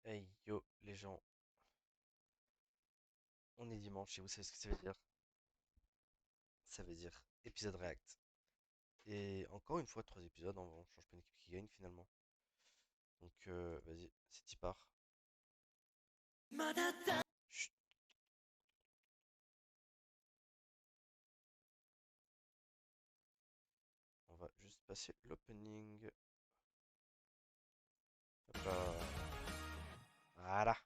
Hey yo les gens, on est dimanche et vous savez ce que ça veut dire? Ça veut dire épisode React. Et encore une fois, 3 épisodes, on change pas une équipe qui gagne finalement. Donc vas-y, c'est y part. Chut, on va juste passer l'opening. Hop là. Voilà.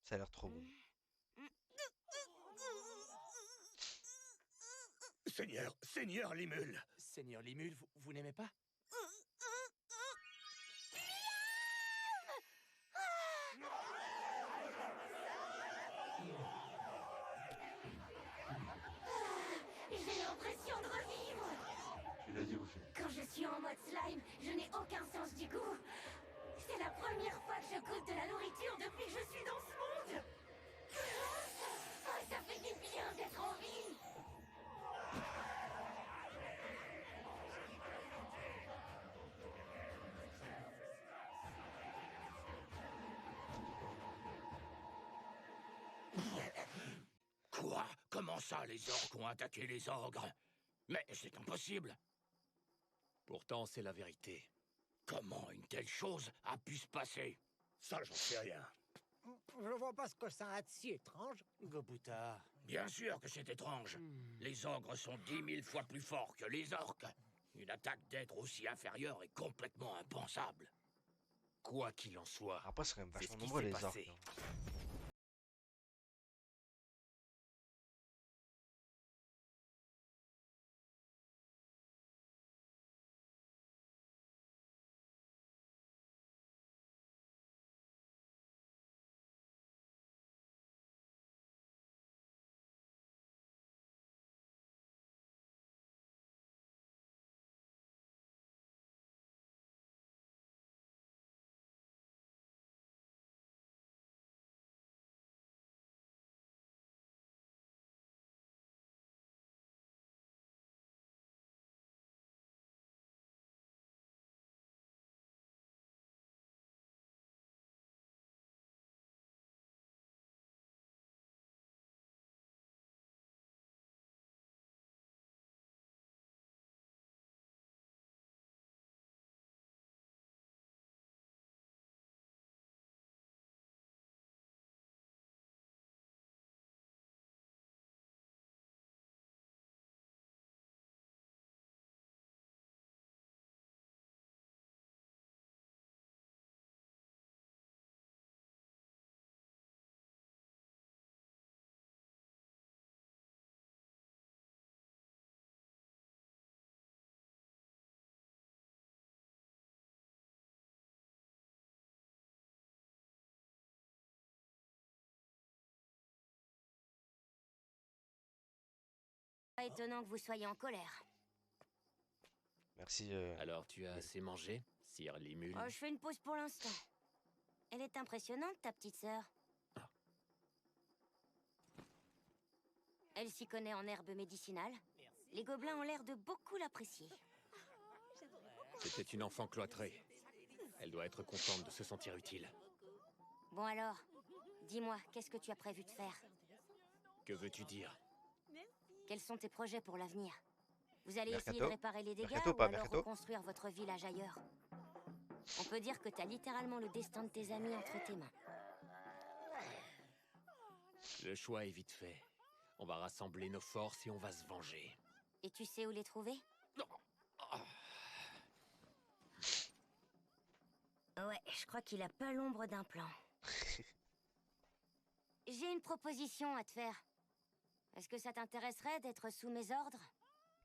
Ça a l'air trop bon. Seigneur Limul. Seigneur Limul, vous n'aimez pas? J'ai l'impression de revivre. Tu l'as dit au fait. Quand je suis en mode slime, je n'ai aucun sens du goût. C'est la première fois que je goûte de la nourriture depuis que je suis dans ce monde. Ah, ça fait du bien d'être en vie. Quoi? Comment ça, les orques ont attaqué les ogres? Mais c'est impossible. Pourtant, c'est la vérité. Comment une telle chose a pu se passer? Ça, j'en sais rien. Je vois pas ce que ça a de si étrange. Gobuta. Bien sûr que c'est étrange. Les ogres sont 10 000 fois plus forts que les orques. Une attaque d'êtres aussi inférieurs est complètement impensable. Quoi qu'il en soit, Après, c'est quand même c'est vachement ce qui nombreux s'est les orques, passé. hein. Pas étonnant que vous soyez en colère. Merci. Alors, tu as Limul. assez mangé, Sire Limul? Oh, je fais une pause pour l'instant. Elle est impressionnante, ta petite sœur. Ah. Elle s'y connaît en herbes médicinales. Les gobelins ont l'air de beaucoup l'apprécier. C'était une enfant cloîtrée. Elle doit être contente de se sentir utile. Bon alors, dis-moi, qu'est-ce que tu as prévu de faire? Que veux-tu dire? Quels sont tes projets pour l'avenir? Vous allez essayer de Mercato? réparer les dégâts Mercato, ou pas alors mercato? reconstruire votre village ailleurs? On peut dire que t'as littéralement le destin de tes amis entre tes mains. Le choix est vite fait. On va rassembler nos forces et on va se venger. Et tu sais où les trouver? Ouais, je crois qu'il a pas l'ombre d'un plan. J'ai une proposition à te faire. Est-ce que ça t'intéresserait d'être sous mes ordres?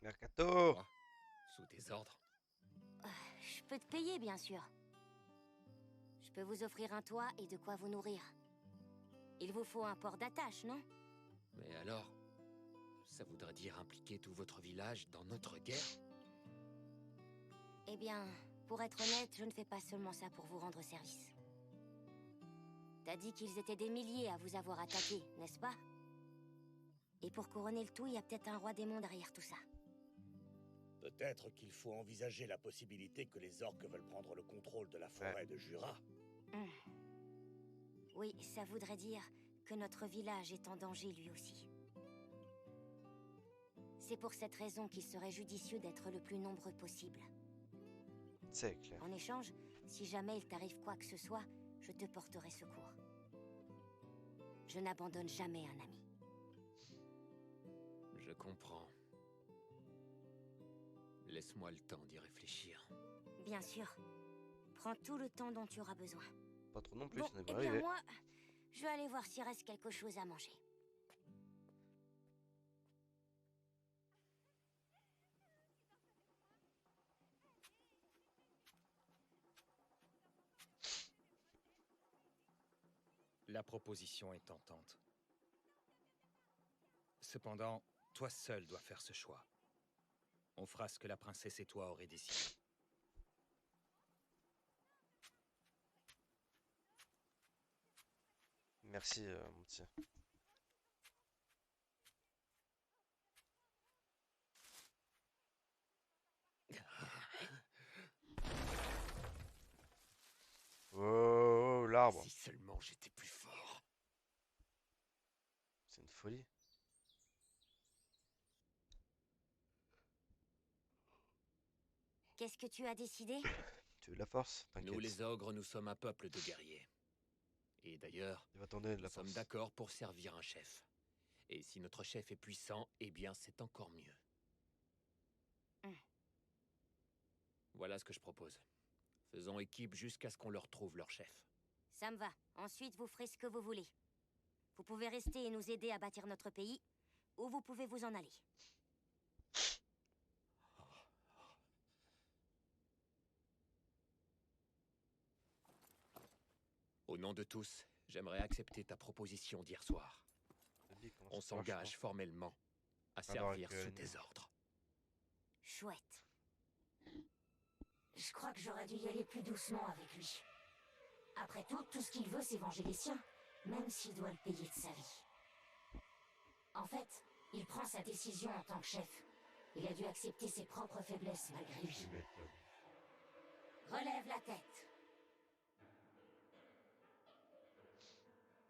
Mercato! Quoi? Sous tes ordres? Je peux te payer, bien sûr. Je peux vous offrir un toit et de quoi vous nourrir. Il vous faut un port d'attache, non? Mais alors, ça voudrait dire impliquer tout votre village dans notre guerre? Eh bien, pour être honnête, je ne fais pas seulement ça pour vous rendre service. T'as dit qu'ils étaient des milliers à vous avoir attaqué, n'est-ce pas? Et pour couronner le tout, il y a peut-être un roi démon derrière tout ça. Peut-être qu'il faut envisager la possibilité que les orques veulent prendre le contrôle de la forêt de Jura. Oui, ça voudrait dire que notre village est en danger lui aussi. C'est pour cette raison qu'il serait judicieux d'être le plus nombreux possible. C'est clair. En échange, si jamais il t'arrive quoi que ce soit, je te porterai secours. Je n'abandonne jamais un ami. Je comprends. Laisse-moi le temps d'y réfléchir. Bien sûr. Prends tout le temps dont tu auras besoin. Pas trop non plus, Bon, ça n'est eh pas bien arrivé. moi, je vais aller voir s'il reste quelque chose à manger. La proposition est tentante. Cependant, toi seul dois faire ce choix. On fera ce que la princesse et toi aurez décidé. Merci, mon petit. Oh, l'arbre. Si seulement j'étais plus fort. C'est une folie. Qu'est-ce que tu as décidé? Tu veux de la force? Nous T'inquiète. les ogres, nous sommes un peuple de guerriers. Et d'ailleurs, Il va t'en donner de nous la sommes force. d'accord pour servir un chef. Et si notre chef est puissant, eh bien c'est encore mieux. Voilà ce que je propose. Faisons équipe jusqu'à ce qu'on leur trouve leur chef. Ça me va. Ensuite, vous ferez ce que vous voulez. Vous pouvez rester et nous aider à bâtir notre pays, ou vous pouvez vous en aller. Au nom de tous, j'aimerais accepter ta proposition d'hier soir. Le lit commence On à s'engage chaud. formellement à Alors, servir avec, sous nous. tes ordres. Chouette. Je crois que j'aurais dû y aller plus doucement avec lui. Après tout ce qu'il veut, c'est venger les siens, même s'il doit le payer de sa vie. En fait, il prend sa décision en tant que chef. Il a dû accepter ses propres faiblesses malgré lui. Relève la tête.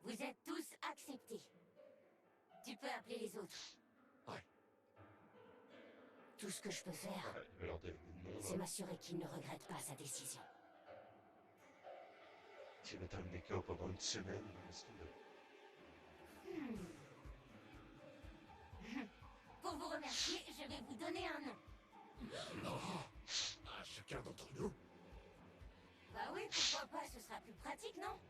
Vous êtes tous acceptés. Tu peux appeler les autres. Ouais. Tout ce que je peux faire, c'est m'assurer qu'il ne regrette pas sa décision. Tu vas t'emmener qu'au pendant une semaine, Pour vous remercier, je vais vous donner un nom. À chacun d'entre nous. Bah oui, pourquoi pas, ce sera plus pratique, non?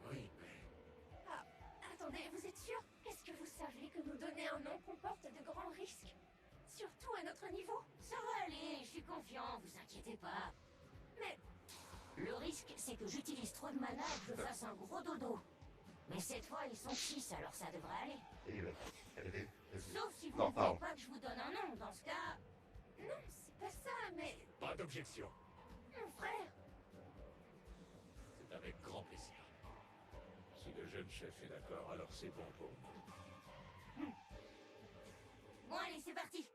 Oui, mais... Ah, attendez, vous êtes sûr? Est-ce que vous savez que nous donner un nom comporte de grands risques? Surtout à notre niveau? Ça va aller, je suis confiant, vous inquiétez pas. Mais le risque, c'est que j'utilise trop de mana et que je fasse un gros dodo. Mais cette fois, ils sont 6, alors ça devrait aller. Sauf si vous ne voulez pas que je vous donne un nom, dans ce cas... Non, c'est pas ça, mais... Pas d'objection. Mon frère... C'est avec grand plaisir. Si le jeune chef est d'accord, alors c'est bon pour nous. Bon, allez, c'est parti.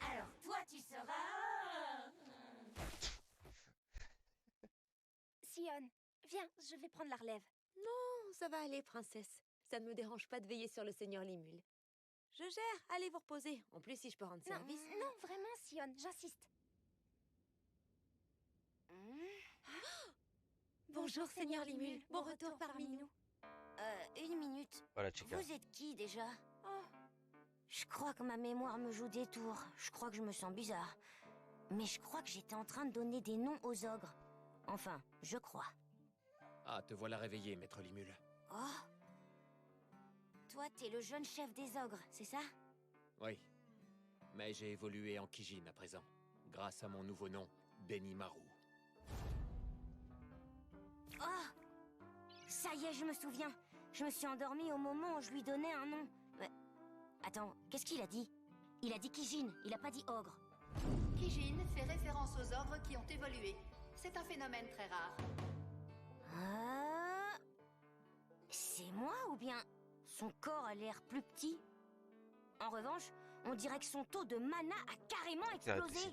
Alors, toi, tu seras... Sion, viens, je vais prendre la relève. Non, ça va aller, princesse. Ça ne me dérange pas de veiller sur le seigneur Limul. Je gère, allez vous reposer. En plus, si je peux rendre service... Non, vraiment, Sion, j'insiste. Bonjour, seigneur Limul. Bon retour parmi nous. Une minute. Voilà, Chica. Vous êtes qui, déjà? Je crois que ma mémoire me joue des tours. Je crois que je me sens bizarre. Mais je crois que j'étais en train de donner des noms aux ogres. Enfin, je crois. Ah, te voilà réveillé, maître Limul. Oh! Toi, t'es le jeune chef des ogres, c'est ça? Oui. Mais j'ai évolué en Kijin à présent, grâce à mon nouveau nom, Benimaru. Oh! Ça y est, je me souviens. Je me suis endormie au moment où je lui donnais un nom. Mais... Attends, qu'est-ce qu'il a dit? Il a dit Kijin, il a pas dit ogre. Kijin fait référence aux ogres qui ont évolué. C'est un phénomène très rare. C'est moi ou bien son corps a l'air plus petit? En revanche, on dirait que son taux de mana a carrément explosé.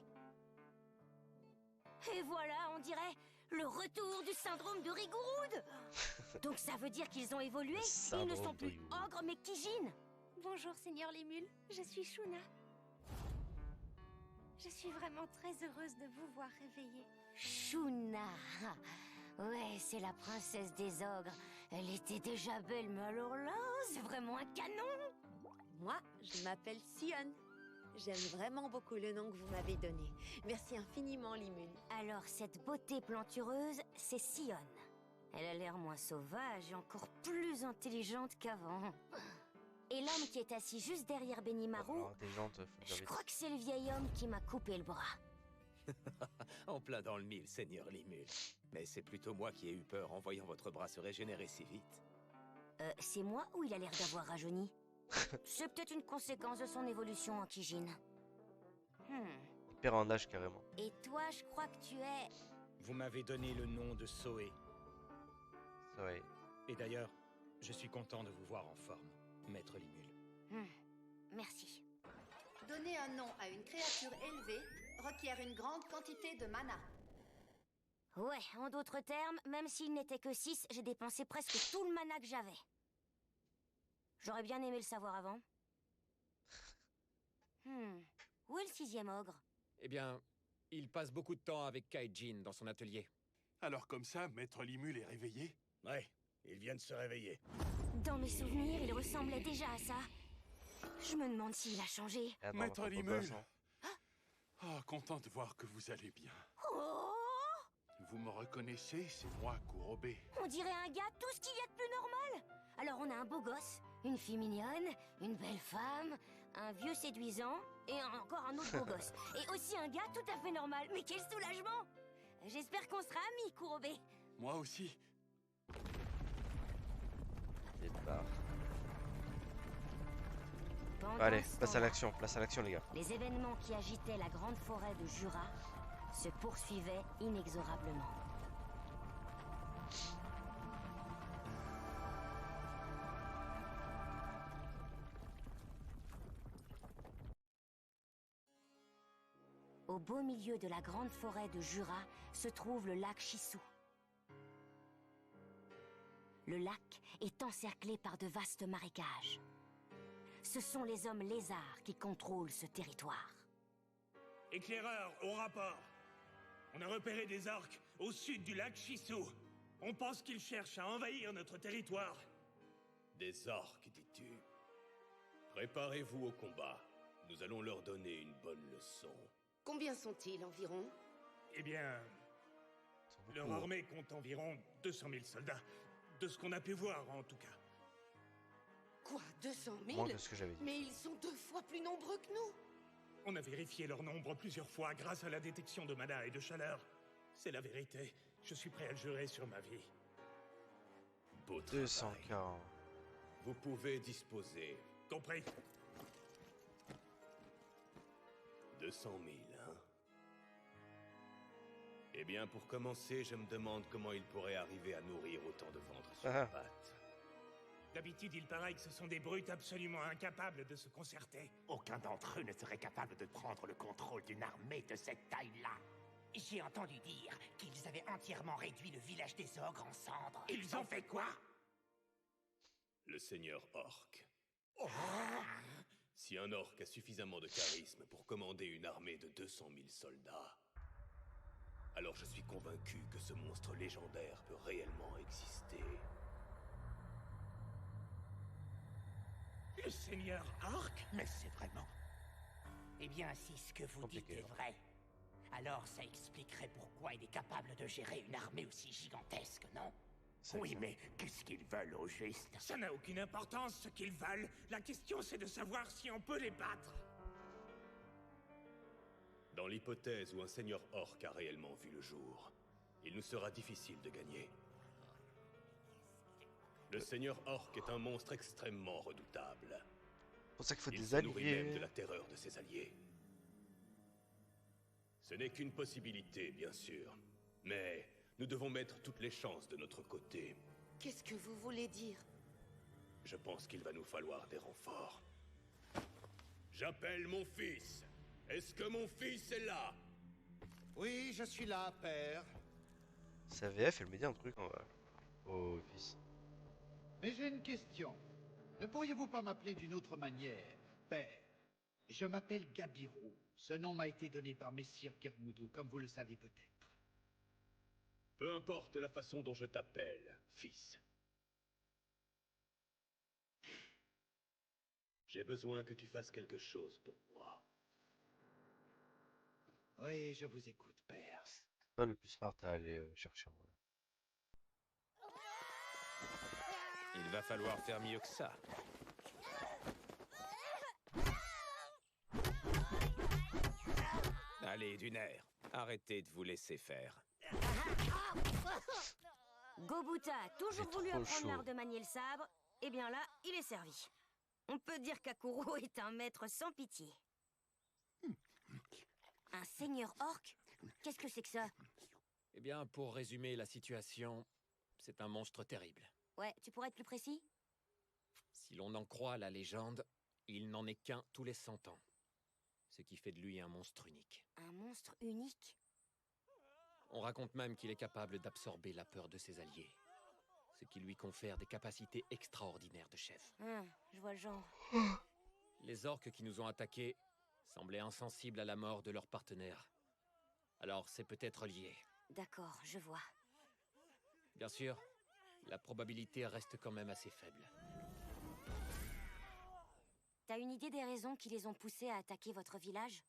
Et voilà, on dirait le retour du syndrome de Rigouroud. Donc ça veut dire qu'ils ont évolué. Ils ne sont plus ogres mais Kijin. Bonjour, Seigneur Limule. Je suis Shuna. Je suis vraiment très heureuse de vous voir réveillée. Shuna. Ouais, c'est la princesse des ogres. Elle était déjà belle, mais alors là, c'est vraiment un canon. Moi, je m'appelle Sion. J'aime vraiment beaucoup le nom que vous m'avez donné. Merci infiniment, Limule. Alors, cette beauté plantureuse, c'est Sion. Elle a l'air moins sauvage et encore plus intelligente qu'avant. Et l'homme qui est assis juste derrière Benimaru, je crois que c'est le vieil homme qui m'a coupé le bras. En plein dans le mille, Seigneur Limule. Mais c'est plutôt moi qui ai eu peur en voyant votre bras se régénérer si vite. C'est moi ou il a l'air d'avoir rajeuni? C'est peut-être une conséquence de son évolution en Kijin. Il perd en âge carrément. Et toi, je crois que tu es... Vous m'avez donné le nom de Soé. Ouais. Et d'ailleurs, je suis content de vous voir en forme, Maître Limule. Merci. Donner un nom à une créature élevée requiert une grande quantité de mana. Ouais, en d'autres termes, même s'il n'était que 6, j'ai dépensé presque tout le mana que j'avais. J'aurais bien aimé le savoir avant. Où est le 6e ogre? Eh bien, il passe beaucoup de temps avec Kaijin dans son atelier. Alors comme ça, Maître Limule est réveillé? Ouais, il vient de se réveiller. Dans mes souvenirs, il ressemblait déjà à ça. Je me demande s'il a changé. Maître Limule! Ah, content de voir que vous allez bien. Oh! Vous me reconnaissez? C'est moi, Kurobe. On dirait un gars, tout ce qu'il y a de plus normal. Alors on a un beau gosse, une fille mignonne, une belle femme, un vieux séduisant et encore un autre beau gosse. Et aussi un gars tout à fait normal. Mais quel soulagement! J'espère qu'on sera amis, Kurobe. Moi aussi. Allez, place à l'action les gars. Les événements qui agitaient la grande forêt de Jura se poursuivaient inexorablement. Au beau milieu de la grande forêt de Jura se trouve le lac Shisu. Le lac est encerclé par de vastes marécages. Ce sont les hommes lézards qui contrôlent ce territoire. Éclaireur, au rapport. On a repéré des orques au sud du lac Shisu. On pense qu'ils cherchent à envahir notre territoire. Des orques, dis-tu? Préparez-vous au combat. Nous allons leur donner une bonne leçon. Combien sont-ils environ? Eh bien, leur armée compte environ 200 000 soldats. De ce qu'on a pu voir, en tout cas. Quoi, 200 000? Moins que ce que j'avais dit. Mais ils sont 2 fois plus nombreux que nous. On a vérifié leur nombre plusieurs fois grâce à la détection de mana et de chaleur. C'est la vérité. Je suis prêt à le jurer sur ma vie. Beau 240. Vous pouvez disposer. Compris. 200 000, hein? Eh bien, pour commencer, je me demande comment ils pourraient arriver à nourrir autant de ventres sur les pattes. D'habitude, il paraît que ce sont des brutes absolument incapables de se concerter. Aucun d'entre eux ne serait capable de prendre le contrôle d'une armée de cette taille-là. J'ai entendu dire qu'ils avaient entièrement réduit le village des ogres en cendres. Ils ont fait quoi? Le seigneur Orc. Si un orc a suffisamment de charisme pour commander une armée de 200 000 soldats, alors je suis convaincu que ce monstre légendaire peut réellement exister. Le seigneur Orc? Mais c'est vraiment... Eh bien, si ce que vous dites est vrai, alors ça expliquerait pourquoi il est capable de gérer une armée aussi gigantesque, non? Oui, mais qu'est-ce qu'ils veulent au juste? Ça n'a aucune importance ce qu'ils veulent. La question c'est de savoir si on peut les battre. Dans l'hypothèse où un seigneur orc a réellement vu le jour, il nous sera difficile de gagner. Le seigneur orc est un monstre extrêmement redoutable. C'est pour ça qu'il faut il des se nourrit alliés. même de la terreur de ses alliés. Ce n'est qu'une possibilité, bien sûr. Mais nous devons mettre toutes les chances de notre côté. Qu'est-ce que vous voulez dire? Je pense qu'il va nous falloir des renforts. J'appelle mon fils. Est-ce que mon fils est là? Oui, je suis là, père. Sa VF, elle me dit un truc en vrai. Oh, fils. Mais j'ai une question. Ne pourriez-vous pas m'appeler d'une autre manière, père? Je m'appelle Gabiroux. Ce nom m'a été donné par Messire Germoudou, comme vous le savez peut-être. Peu importe la façon dont je t'appelle, fils. J'ai besoin que tu fasses quelque chose pour moi. Oui, je vous écoute, père. C'est pas le plus smart à aller chercher en vrai. Il va falloir faire mieux que ça. Allez, Dunaire, arrêtez de vous laisser faire. Gobuta a toujours C'est voulu trop apprendre chaud. l'art de manier le sabre. Eh bien là, il est servi. On peut dire qu'Akuro est un maître sans pitié. Un seigneur orc? Qu'est-ce que c'est que ça? Eh bien, pour résumer la situation, c'est un monstre terrible. Ouais, tu pourrais être plus précis? Si l'on en croit la légende, il n'en est qu'un tous les 100 ans. Ce qui fait de lui un monstre unique. Un monstre unique? On raconte même qu'il est capable d'absorber la peur de ses alliés. Ce qui lui confère des capacités extraordinaires de chef. Je vois le genre. Les orques qui nous ont attaqués semblaient insensibles à la mort de leur partenaire. Alors c'est peut-être lié. D'accord, je vois. Bien sûr, la probabilité reste quand même assez faible. T'as une idée des raisons qui les ont poussés à attaquer votre village?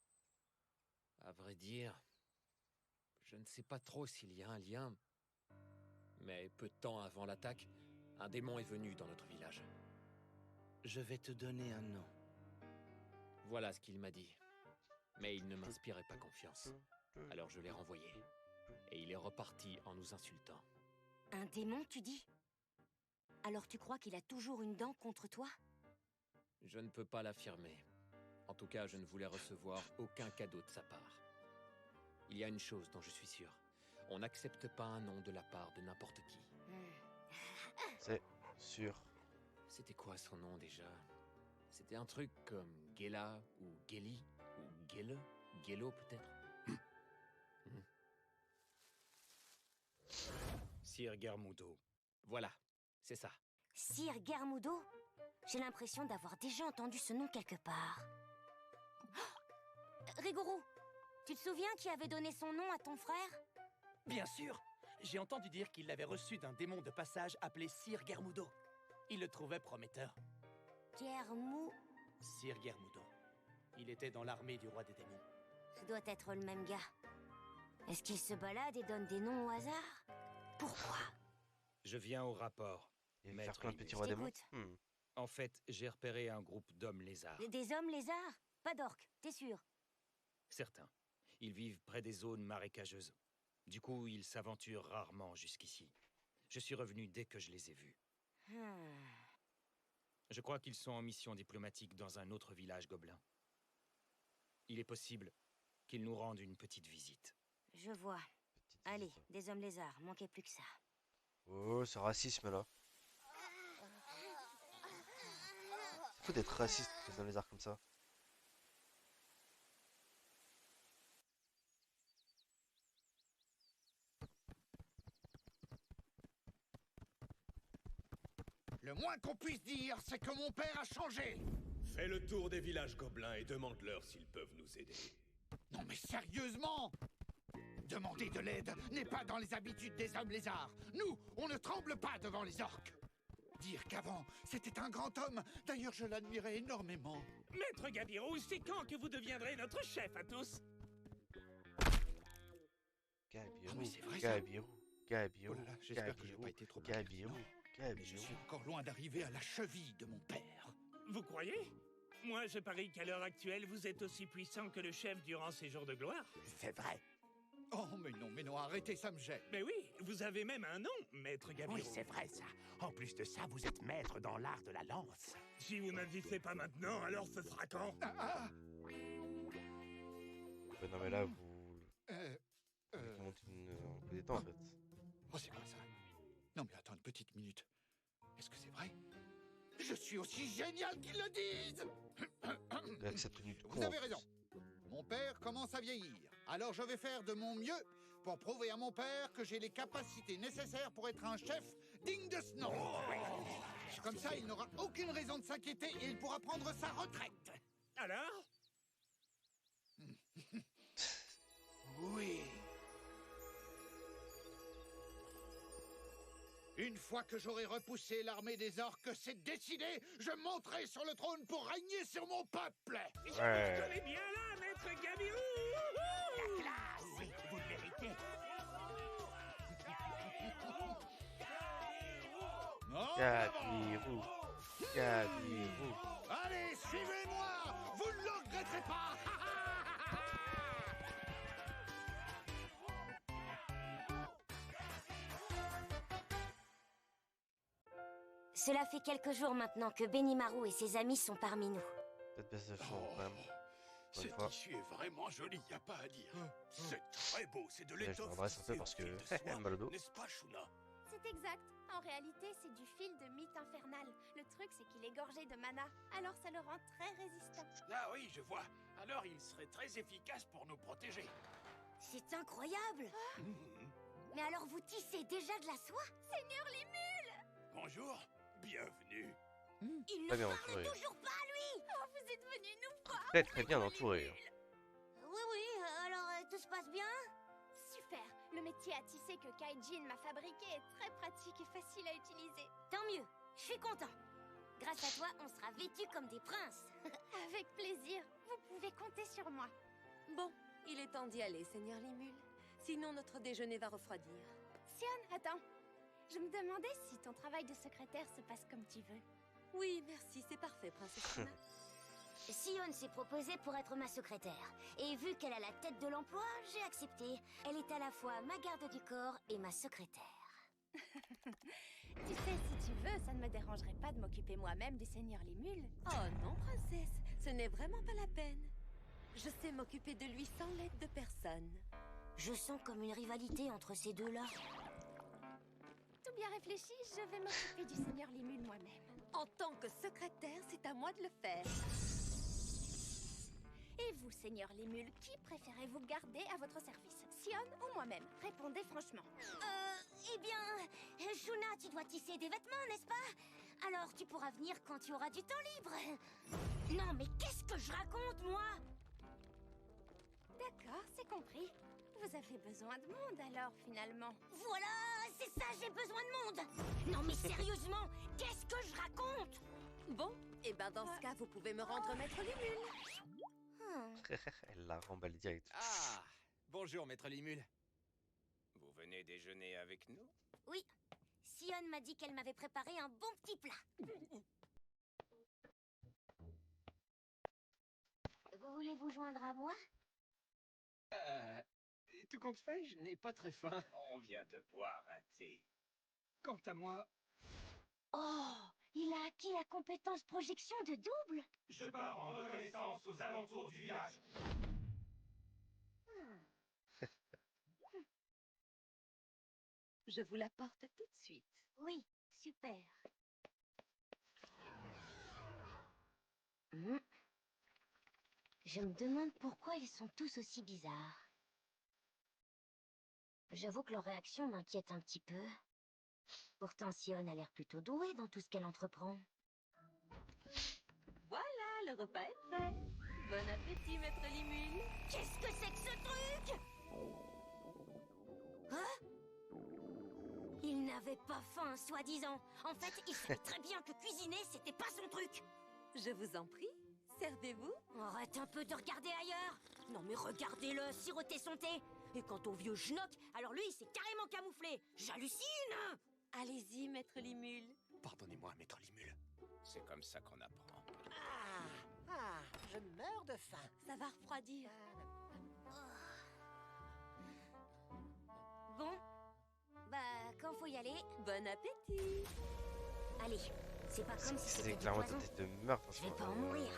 À vrai dire, je ne sais pas trop s'il y a un lien. Mais peu de temps avant l'attaque, un démon est venu dans notre village. Je vais te donner un nom. Voilà ce qu'il m'a dit. Mais il ne m'inspirait pas confiance. Alors je l'ai renvoyé. Et il est reparti en nous insultant. Un démon, tu dis? Alors tu crois qu'il a toujours une dent contre toi? Je ne peux pas l'affirmer. En tout cas, je ne voulais recevoir aucun cadeau de sa part. Il y a une chose dont je suis sûr. On n'accepte pas un nom de la part de n'importe qui. C'est sûr. C'était quoi son nom déjà? C'était un truc comme Gela ou Geli ou Gele? Gelo peut-être? Sir Germoudou. Voilà, c'est ça. Sir Germoudou? J'ai l'impression d'avoir déjà entendu ce nom quelque part. Oh, Rigoro, tu te souviens qui avait donné son nom à ton frère? Bien sûr. J'ai entendu dire qu'il l'avait reçu d'un démon de passage appelé Sir Germoudou. Il le trouvait prometteur. Germou... Sir Germoudou. Il était dans l'armée du roi des démons. Ce doit être le même gars. Est-ce qu'il se balade et donne des noms au hasard? Pourquoi? Je viens au rapport. Il va Maître faire plein de Libé. petits rois démons. En fait, j'ai repéré un groupe d'hommes lézards. Des hommes lézards? Pas d'orques, t'es sûr? Certains. Ils vivent près des zones marécageuses. Du coup, ils s'aventurent rarement jusqu'ici. Je suis revenu dès que je les ai vus. Je crois qu'ils sont en mission diplomatique dans un autre village gobelin. Il est possible qu'ils nous rendent une petite visite. Je vois. Allez, des hommes lézards, manquez plus que ça. Oh, ce racisme là. C'est fou d'être raciste dans les arts comme ça. Le moins qu'on puisse dire, c'est que mon père a changé. Fais le tour des villages gobelins et demande-leur s'ils peuvent nous aider. Non mais sérieusement! Demander de l'aide n'est pas dans les habitudes des hommes lézards. Nous, on ne tremble pas devant les orques. Dire qu'avant, c'était un grand homme. D'ailleurs, je l'admirais énormément. Maître Gabiroux, c'est quand que vous deviendrez notre chef à tous? Gabiroux, mais c'est vrai, ça. Gabiroux, Oh là là, j'espère que j'ai pas été trop Gabiroux, Mais je suis encore loin d'arriver à la cheville de mon père. Vous croyez? Moi, je parie qu'à l'heure actuelle, vous êtes aussi puissant que le chef durant ses jours de gloire. C'est vrai. Oh, mais non, arrêtez, ça me gêne. Mais oui, vous avez même un nom, Maître Gabiroux. Oui, c'est vrai ça. En plus de ça, vous êtes maître dans l'art de la lance. Si vous n'agissez pas maintenant, alors ce sera quand? Non mais là, temps en fait. Oh, c'est quoi ça? Non mais attends une petite minute. Est-ce que c'est vrai? Je suis aussi génial qu'ils le disent! Avec cette tenue de con. Vous avez raison. Mon père commence à vieillir. Alors je vais faire de mon mieux pour prouver à mon père que j'ai les capacités nécessaires pour être un chef digne de ce nom. Comme ça, il n'aura aucune raison de s'inquiéter et il pourra prendre sa retraite. Alors? Oui. Une fois que j'aurai repoussé l'armée des orques, c'est décidé, je monterai sur le trône pour régner sur mon peuple. Je vous reconnais bien là, maître Gabiru. La classe, oui, vous le méritez. Gabiru. Gabiru. Allez, suivez-moi. Vous ne le regretterez pas. Cela fait quelques jours maintenant que Benimaru et ses amis sont parmi nous. Peut-être baisse de son quand même. Ce tissu est vraiment joli, y a pas à dire. C'est très beau, c'est de Là, je l'étoffe. m'adresse un peu parce que elle mal au dos. N'est-ce pas, Shuna? C'est exact. En réalité, c'est du fil de mythe infernal. Le truc, c'est qu'il est gorgé de mana, alors ça le rend très résistant. Ah oui, je vois. Alors il serait très efficace pour nous protéger. C'est incroyable. Mais alors vous tissez déjà de la soie? Seigneur Limule! Bonjour, bienvenue. Il Très ne bien parle entouré. toujours pas, lui! Oh, vous êtes venu nous voir! Très très bien entouré. Oui, oui, alors tout se passe bien? Super! Le métier à tisser que Kaijin m'a fabriqué est très pratique et facile à utiliser. Tant mieux, je suis content. Grâce à toi, on sera vêtus comme des princes. Avec plaisir, vous pouvez compter sur moi. Bon, il est temps d'y aller, Seigneur Limule. Sinon, notre déjeuner va refroidir. Sion, attends. Je me demandais si ton travail de secrétaire se passe comme tu veux. Oui, merci, c'est parfait, princesse Shuna. Sion s'est proposée pour être ma secrétaire. Et vu qu'elle a la tête de l'emploi, j'ai accepté. Elle est à la fois ma garde du corps et ma secrétaire. Tu sais, si tu veux, ça ne me dérangerait pas de m'occuper moi-même du Seigneur Limule. Oh non, princesse, ce n'est vraiment pas la peine. Je sais m'occuper de lui sans l'aide de personne. Je sens comme une rivalité entre ces deux-là. Tout bien réfléchi, je vais m'occuper du Seigneur Limule moi-même. En tant que secrétaire, c'est à moi de le faire. Et vous, Seigneur Limule, qui préférez-vous garder à votre service? Sion ou moi-même? Répondez franchement. Eh bien, Shuna, tu dois tisser des vêtements, n'est-ce pas? Alors tu pourras venir quand tu auras du temps libre. Non, mais qu'est-ce que je raconte, moi? D'accord, c'est compris. Vous avez besoin de monde alors, finalement. Voilà, c'est ça, j'ai besoin de monde. Non, mais sérieusement, qu'est-ce que je raconte? Bon, et ben dans ce cas, vous pouvez me rendre maître Limule. Elle la remballe direct. Ah, bonjour, maître Limule. Vous venez déjeuner avec nous? Oui, Sion m'a dit qu'elle m'avait préparé un bon petit plat. Vous voulez vous joindre à moi? Tout compte fait, je n'ai pas très faim. On vient de boire un thé. Quant à moi, Oh, il a acquis la compétence projection de double. Je pars en reconnaissance aux alentours du village. Je vous l'apporte tout de suite. Oui, super. Je me demande pourquoi ils sont tous aussi bizarres. J'avoue que leur réaction m'inquiète un petit peu. Pourtant, Sion a l'air plutôt douée dans tout ce qu'elle entreprend. Voilà, le repas est prêt. Bon appétit, maître Limule. Qu'est-ce que c'est que ce truc? Hein? Il n'avait pas faim, soi-disant. En fait, il savait très bien que cuisiner, c'était pas son truc. Je vous en prie, servez-vous. Arrête un peu de regarder ailleurs. Non mais regardez-le, siroter son thé. Et quant au vieux schnock, alors lui, il s'est carrément camouflé. J'hallucine. Allez-y, maître Limule. Pardonnez-moi, maître Limule. C'est comme ça qu'on apprend. Ah, je meurs de faim. Ça va refroidir. Bon, bah quand faut y aller. Bon appétit. Allez, c'est pas comme si C'est c'était du clairement poison. ta tête de meurtre. Je vais pas en mourir.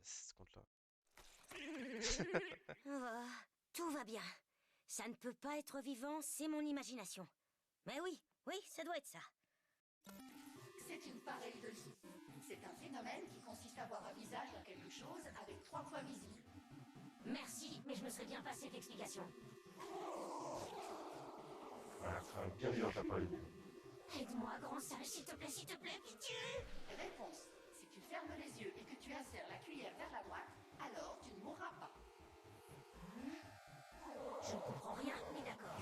C'est ce compte-là. Oh, tout va bien. Ça ne peut pas être vivant, c'est mon imagination. Mais oui, ça doit être ça. C'est une pareidolie. C'est un phénomène qui consiste à voir un visage dans quelque chose avec 3 points visibles. Merci, mais je me serais bien passé d'explication. Voilà, ça sera bien dur, t'as pas eu. Aide-moi, grand singe, s'il te plaît, pitié! Réponse. Si tu fermes les yeux et que tu insères la cuillère vers la droite, alors tu ne mourras pas. Je ne comprends rien, mais d'accord.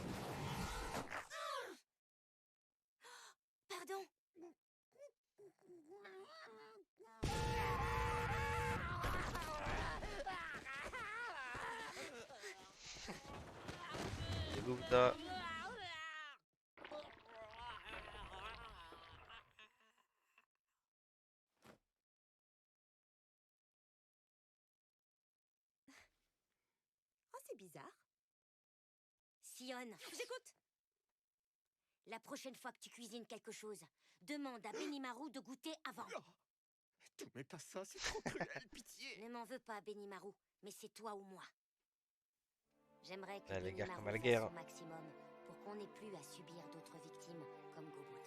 Pardon. Et Gouda. Oh, c'est bizarre. Sion, J'écoute. la prochaine fois que tu cuisines quelque chose, demande à Benimaru de goûter avant. Tout mais pas ça, c'est trop cruel, pitié. Ne m'en veux pas, Benimaru, mais c'est toi ou moi. J'aimerais que Les guerres Benimaru comme à la fasse guerre. son maximum pour qu'on n'ait plus à subir d'autres victimes comme Gobota.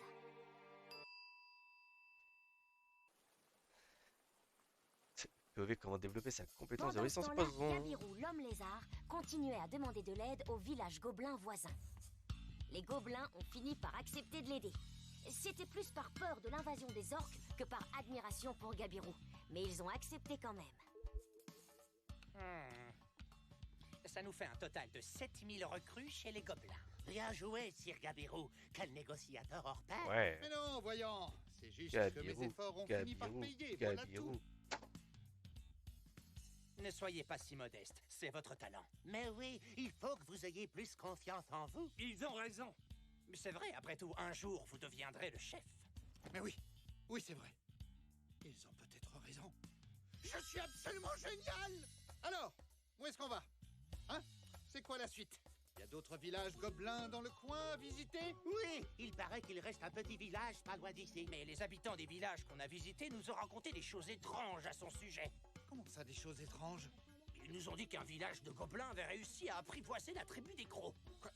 POV, comment développer sa compétence de Pendant ce résistance temps-là, poison. Gabiru, l'homme lézard, continuait à demander de l'aide au village gobelin voisin. Les gobelins ont fini par accepter de l'aider. C'était plus par peur de l'invasion des orques que par admiration pour Gabiru. Mais ils ont accepté quand même. Ça nous fait un total de 7000 recrues chez les gobelins. Bien joué, Sir Gabiru. Quel négociateur hors pair. Ouais. Mais non, voyons. C'est juste que mes Gabiru, efforts ont fini par payer, voilà tout. Ne soyez pas si modeste, c'est votre talent. Mais oui, il faut que vous ayez plus confiance en vous. Ils ont raison. Mais c'est vrai, après tout, un jour, vous deviendrez le chef. Mais oui, c'est vrai. Ils ont peut-être raison. Je suis absolument génial. Alors, où est-ce qu'on va? Hein? C'est quoi la suite? Il y a d'autres villages gobelins dans le coin à visiter? Oui, il paraît qu'il reste un petit village pas loin d'ici. Mais les habitants des villages qu'on a visités nous ont raconté des choses étranges à son sujet. Comment ça, des choses étranges? Ils nous ont dit qu'un village de gobelins avait réussi à apprivoiser la tribu des crocs. Quoi?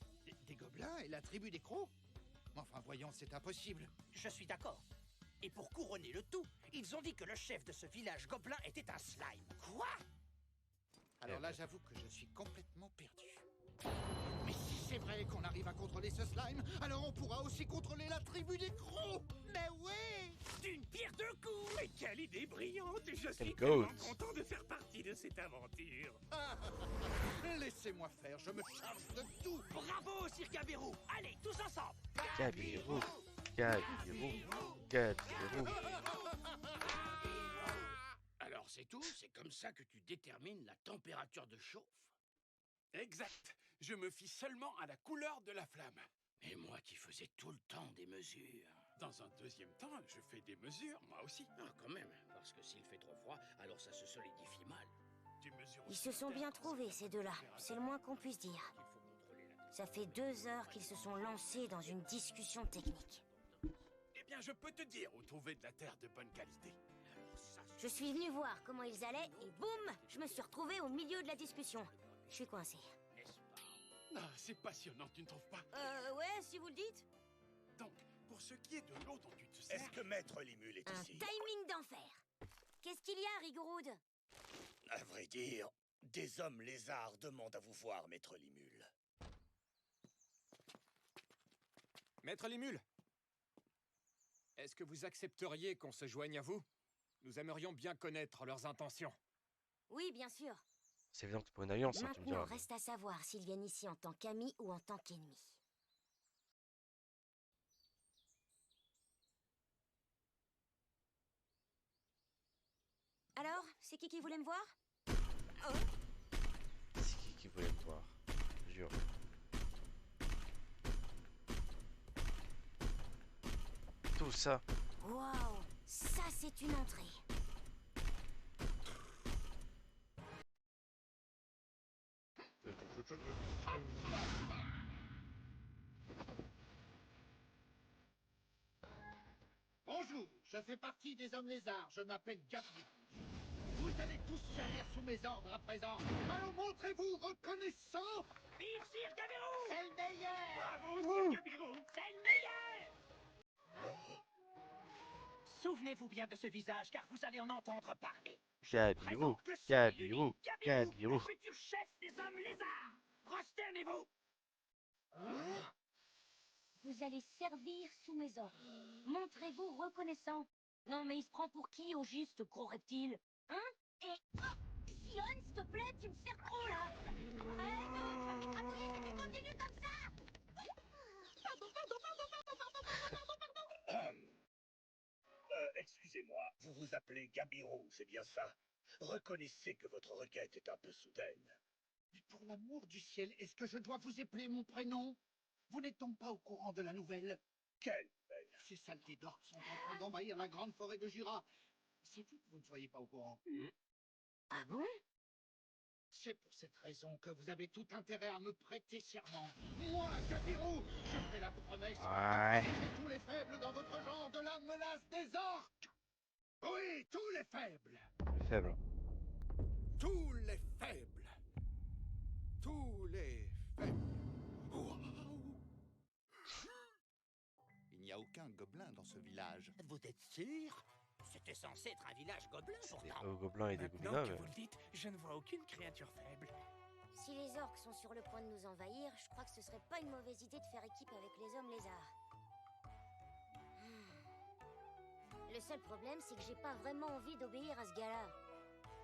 Des gobelins et la tribu des crocs? Enfin, voyons, c'est impossible. Je suis d'accord. Et pour couronner le tout, ils ont dit que le chef de ce village gobelin était un slime. Quoi? Alors là, j'avoue que je suis complètement perdu. Mais si c'est vrai qu'on arrive à contrôler ce slime, alors on pourra aussi contrôler la tribu des crocs. Mais oui! D'une pierre deux coups. Mais quelle idée brillante. Je suis goat. tellement content de faire partie de cette aventure. Laissez-moi faire, je me charge de tout. Bravo, Sir Gabiru. Allez, tous ensemble. Gabiru. Alors c'est tout? C'est comme ça que tu détermines la température de chauffe? Exact. Je me fie seulement à la couleur de la flamme. Et moi qui faisais tout le temps des mesures. Dans un deuxième temps, je fais des mesures, moi aussi. Ah, quand même, parce que s'il fait trop froid, alors ça se solidifie mal. Ils se sont bien trouvés, ces deux-là. C'est le moins qu'on puisse dire. Ça fait 2 heures qu'ils se sont lancés dans une discussion technique. Eh bien, je peux te dire où trouver de la terre de bonne qualité. Je suis venu voir comment ils allaient et boum, je me suis retrouvé au milieu de la discussion. Je suis coincé. Ah, c'est passionnant, tu ne trouves pas? Ouais, si vous le dites. Donc, pour ce qui est de l'eau dont tu te sers... Est-ce que Maître Limule est Un ici? timing d'enfer. Qu'est-ce qu'il y a, Rigourud? À vrai dire, des hommes lézards demandent à vous voir, Maître Limule. Maître Limule, est-ce que vous accepteriez qu'on se joigne à vous? Nous aimerions bien connaître leurs intentions. Oui, bien sûr. C'est évident que c'est pour une alliance, hein, tu me Maintenant, diras. reste à savoir s'ils viennent ici en tant qu'amis ou en tant qu'ennemis. Alors, c'est qui voulait me voir? Oh. C'est qui voulait me voir? Je jure. Tout ça. Waouh, ça c'est une entrée. Bonjour, je fais partie des hommes lézards, je m'appelle Gabiru. Vous allez tous servir sous mes ordres à présent. Alors montrez-vous reconnaissants. Vive Sir Gabiru! Souvenez-vous bien de ce visage, car vous allez en entendre parler. Gabiroux, Gabiroux, Gabiroux. Le futur chef des hommes lézards. Prosternez-vous. Vous allez servir sous mes ordres. Montrez-vous reconnaissant. Non mais il se prend pour qui au juste, gros reptile? Hein? Et... Oh, Sion, s'il te plaît, tu me sers trop là. Continue comme ça. Excusez-moi, vous vous appelez Gabiroux, c'est bien ça? Reconnaissez que votre requête est un peu soudaine. Mais pour l'amour du ciel, est-ce que je dois vous épeler mon prénom? Vous n'êtes donc pas au courant de la nouvelle? Quelle nouvelle? Ces saletés d'orques sont en train d'envahir la grande forêt de Jura. C'est tout que vous ne soyez pas au courant. Ah bon? C'est pour cette raison que vous avez tout intérêt à me prêter serment. Moi, Gabiroux, je fais la promesse de protéger tous les faibles dans votre genre de la menace des orques. Oui, tous les faibles. Faible. Tous les faibles. Tous les faibles. Il n'y a aucun gobelin dans ce village. Vous êtes sûr? C'était censé être un village gobelin, pourtant. Des gobelins et des Maintenant gobelins, que mais... vous le dites, je ne vois aucune créature faible. Si les orques sont sur le point de nous envahir, je crois que ce serait pas une mauvaise idée de faire équipe avec les hommes lézards. Le seul problème, c'est que j'ai pas vraiment envie d'obéir à ce gars-là.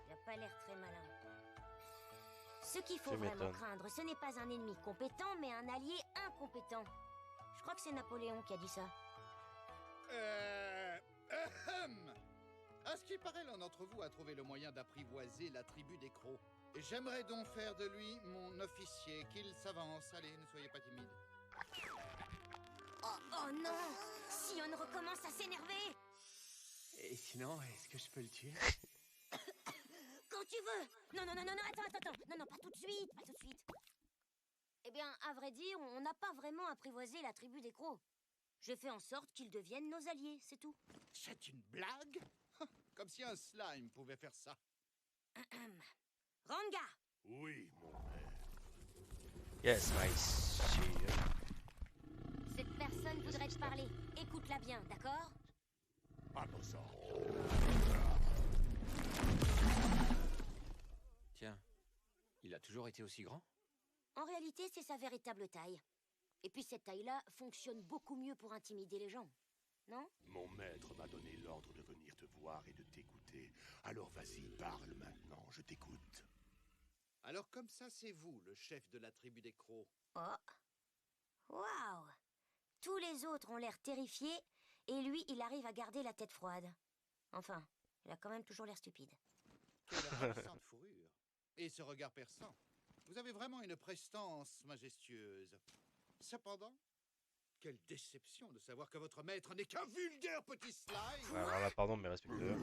Il a pas l'air très malin. Ce qu'il faut vraiment craindre, ce n'est pas un ennemi compétent, mais un allié incompétent. Je crois que c'est Napoléon qui a dit ça. À ce qui paraît, l'un d'entre vous a trouvé le moyen d'apprivoiser la tribu des crocs. Et j'aimerais donc faire de lui mon officier, qu'il s'avance. Allez, ne soyez pas timide. Oh non! Sion recommence à s'énerver! Et sinon, est-ce que je peux le tuer? Quand tu veux! Non, attends. Non, pas tout de suite, pas tout de suite. Eh bien, à vrai dire, on n'a pas vraiment apprivoisé la tribu des crocs. J'ai fait en sorte qu'ils deviennent nos alliés, c'est tout. C'est une blague? Comme si un slime pouvait faire ça. Ranga! Oui, mon père. Yes, nice. Cette personne voudrait te parler. Écoute-la bien, d'accord? À vos ordres. Tiens, il a toujours été aussi grand? En réalité, c'est sa véritable taille. Et puis cette taille-là fonctionne beaucoup mieux pour intimider les gens. Non? Mon maître m'a donné l'ordre de venir te voir et de t'écouter. Alors vas-y, parle maintenant, je t'écoute. Alors comme ça, c'est vous, le chef de la tribu des crocs. Oh. Waouh! Tous les autres ont l'air terrifiés, et lui, il arrive à garder la tête froide. Enfin, il a quand même toujours l'air stupide. Quelle ravissante fourrure. Et ce regard perçant. Vous avez vraiment une prestance majestueuse. Cependant, quelle déception de savoir que votre maître n'est qu'un vulgaire petit slime. Alors là, pardon, mais respecte-le.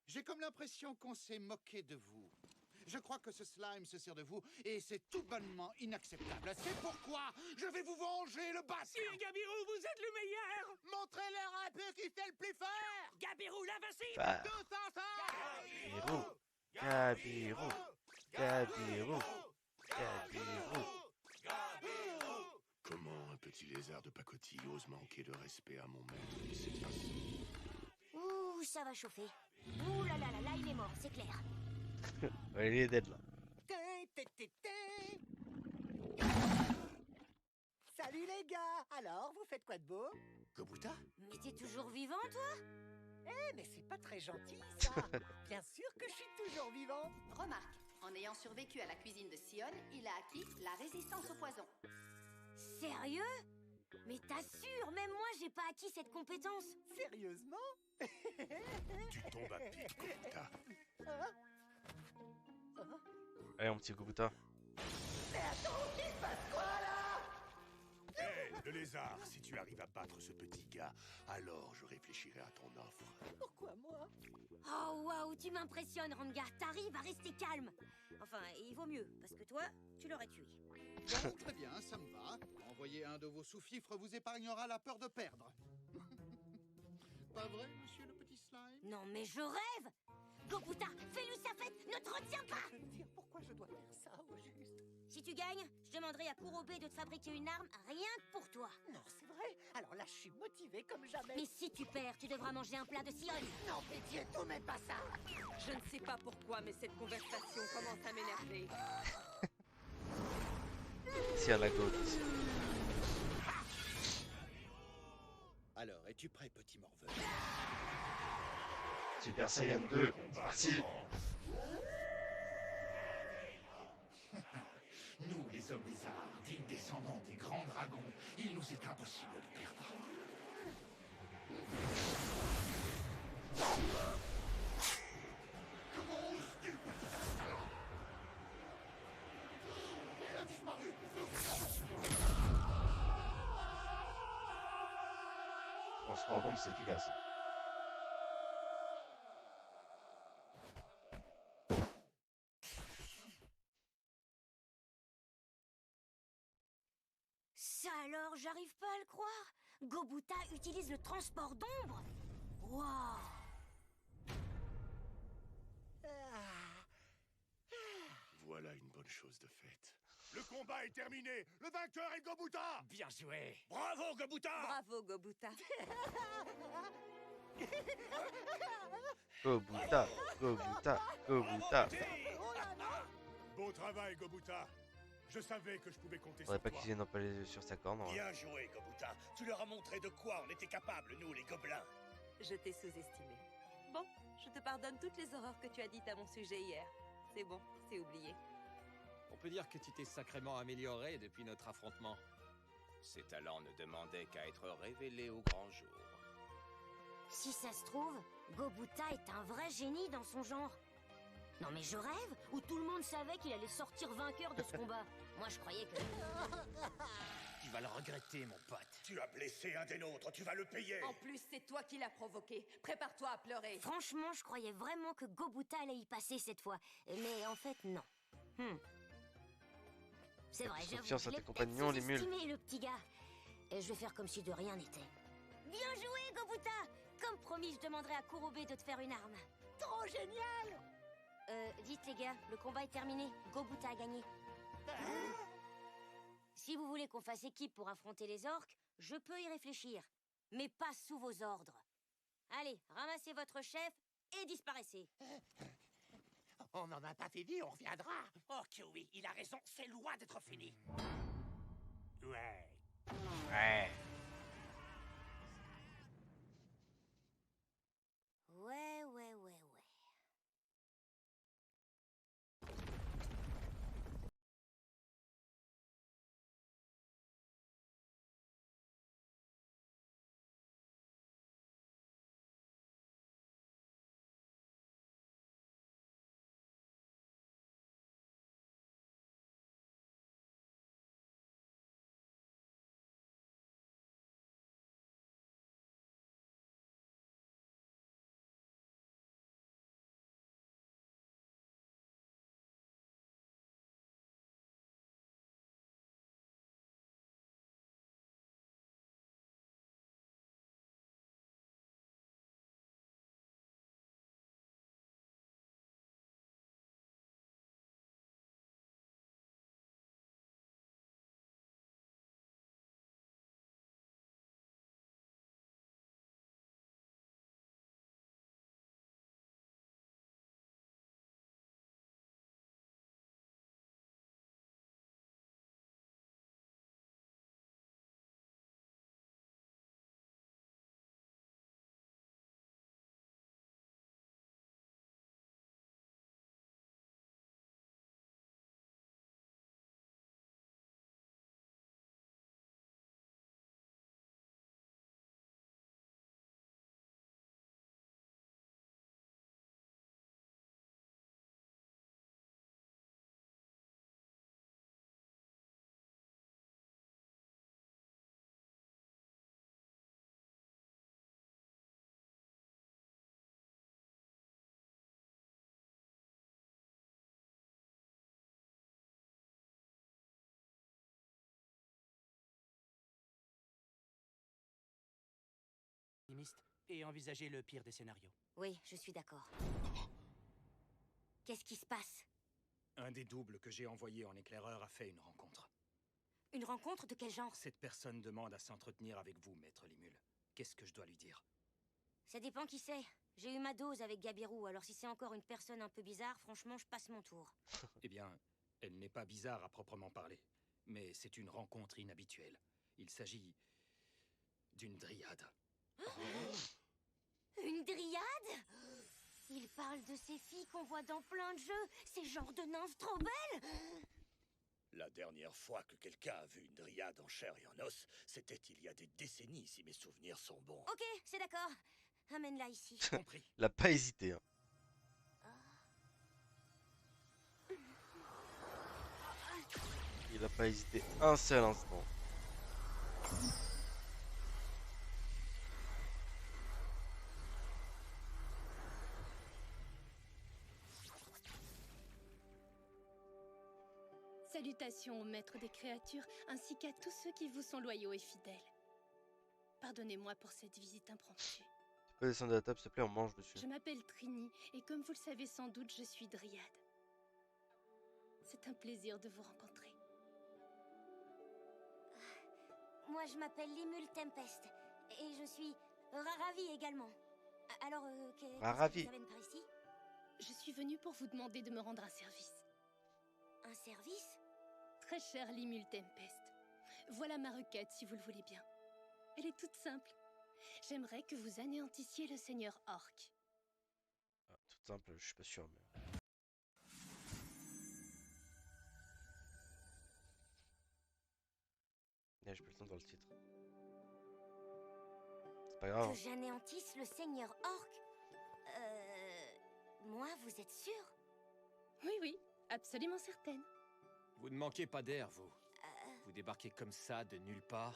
J'ai comme l'impression qu'on s'est moqué de vous. Je crois que ce slime se sert de vous, et c'est tout bonnement inacceptable. C'est pourquoi je vais vous venger le bassin. Gabiroux, vous êtes le meilleur. Montrez-leur un peu qui fait le plus fort. Gabiroux, l'invincible. Bah. Tous ensemble. Gabiroux. Gabiroux. Gabiroux. Comment un petit lézard de pacotille ose manquer de respect à mon maître de cette façon? Ouh, ça va chauffer. Ouh là, il est mort, c'est clair. Ouais, il est dead là. Salut les gars. Alors, vous faites quoi de beau? Kobuta? Mais t'es toujours vivant, toi? Eh, mais c'est pas très gentil, ça. Bien sûr que je suis toujours vivante. Remarque, en ayant survécu à la cuisine de Sion, il a acquis la résistance au poison. Sérieux? Mais t'assures, même moi, j'ai pas acquis cette compétence. Sérieusement? Tu tombes à pic, Kobuta. Allez, mon petit Kobuta. Mais attends, il se passe quoi là? Hé, le lézard, si tu arrives à battre ce petit gars, alors je réfléchirai à ton offre. Pourquoi moi? Oh waouh, tu m'impressionnes, Ranga. T'arrives à rester calme. Enfin, il vaut mieux, parce que toi, tu l'aurais tué. Bon, très bien, ça me va. Envoyer un de vos sous-fifres vous épargnera la peur de perdre. Pas vrai, monsieur le petit slime? Non, mais je rêve! Goputa, fais-lui sa fête, ne te retiens pas! Dire pourquoi je dois faire ça, au juste? Si tu tu gagnes, je demanderai à Kurobe de te fabriquer une arme rien que pour toi. Non, c'est vrai. Alors là, je suis motivée comme jamais. Mais si tu perds, tu devras manger un plat de Sion. Non, pitié, tout mais pas ça. Je ne sais pas pourquoi, mais cette conversation commence à m'énerver. Si, elle a go aussi. Alors, es-tu prêt, petit morveux? Super Saiyan 2, parti. Nous, les hommes lézards, dignes descendants des grands dragons, il nous est impossible de perdre. On se rend compte que c'est efficace. Ça alors, j'arrive pas à le croire. Gobuta utilise le transport d'ombre. Waouh. Voilà une bonne chose de faite. Le combat est terminé. Le vainqueur est Gobuta. Bien joué. Bravo, Gobuta. Bravo, Gobuta. Gobuta, Gobuta, Gobuta. Beau travail, Gobuta. Je savais que je pouvais compter Faudrait sur pas toi. qu'ils viennent pas les yeux sur sa corne. Hein. Bien joué, Gobuta. Tu leur as montré de quoi on était capable, nous, les gobelins. Je t'ai sous-estimé. Bon, je te pardonne toutes les horreurs que tu as dites à mon sujet hier. C'est bon, c'est oublié. On peut dire que tu t'es sacrément amélioré depuis notre affrontement. Ses talents ne demandaient qu'à être révélés au grand jour. Si ça se trouve, Gobuta est un vrai génie dans son genre. Non mais je rêve, où tout le monde savait qu'il allait sortir vainqueur de ce combat. Moi je croyais que... Tu vas le regretter, mon pote. Tu as blessé un des nôtres, tu vas le payer. En plus, c'est toi qui l'as provoqué. Prépare-toi à pleurer. Franchement, je croyais vraiment que Gobuta allait y passer cette fois. Mais en fait, non. C'est vrai, j'avoue, Confiance je à l'ai tes peut-être compagnons, les mules. sous-estimé, le petit gars. Et je vais faire comme si de rien n'était. Bien joué, Gobuta. Comme promis, je demanderai à Kurobe de te faire une arme. Trop génial. Vite les gars, le combat est terminé. Gobuta a gagné. Si vous voulez qu'on fasse équipe pour affronter les orques, je peux y réfléchir. Mais pas sous vos ordres. Allez, ramassez votre chef et disparaissez. On n'en a pas fini, on reviendra. Oh que oui, il a raison, c'est loin d'être fini. Ouais. Ouais. Ouais. Et envisager le pire des scénarios. Oui, je suis d'accord. Qu'est-ce qui se passe? Un des doubles que j'ai envoyé en éclaireur a fait une rencontre. Une rencontre de quel genre? Cette personne demande à s'entretenir avec vous, maître Limul. Qu'est-ce que je dois lui dire? Ça dépend qui c'est. J'ai eu ma dose avec Gabiru, alors si c'est encore une personne un peu bizarre, franchement, je passe mon tour. Eh bien, elle n'est pas bizarre à proprement parler. Mais c'est une rencontre inhabituelle. Il s'agit d'une dryade. Une dryade? Il parle de ces filles qu'on voit dans plein de jeux, ces genres de nymphes trop belles. La dernière fois que quelqu'un a vu une dryade en chair et en os, c'était il y a des décennies, si mes souvenirs sont bons. Ok, c'est d'accord. Amène-la ici. Compris. Il a pas hésité. Hein. Il a pas hésité un seul instant. Salutations au maître des créatures, ainsi qu'à tous ceux qui vous sont loyaux et fidèles. Pardonnez-moi pour cette visite impromptue. Tu peux descendre de la table, s'il te plaît, on mange dessus. Je m'appelle Trini, et comme vous le savez sans doute, je suis dryade. C'est un plaisir de vous rencontrer. Moi, je m'appelle Limul Tempest, et je suis ravie également. Alors, qu'est-ce que vous amène par ici? Je suis venue pour vous demander de me rendre un service. Un service? Très cher Limul Tempest, voilà ma requête si vous le voulez bien. Elle est toute simple. J'aimerais que vous anéantissiez le seigneur Orc. Ah, toute simple, je suis pas sûr, mais... J'ai pas le temps de voir le titre. C'est pas grave. Que j'anéantisse le seigneur Orc? Moi, vous êtes sûr? Oui, oui, absolument certaine. Vous ne manquez pas d'air, vous. Vous débarquez comme ça, de nulle part.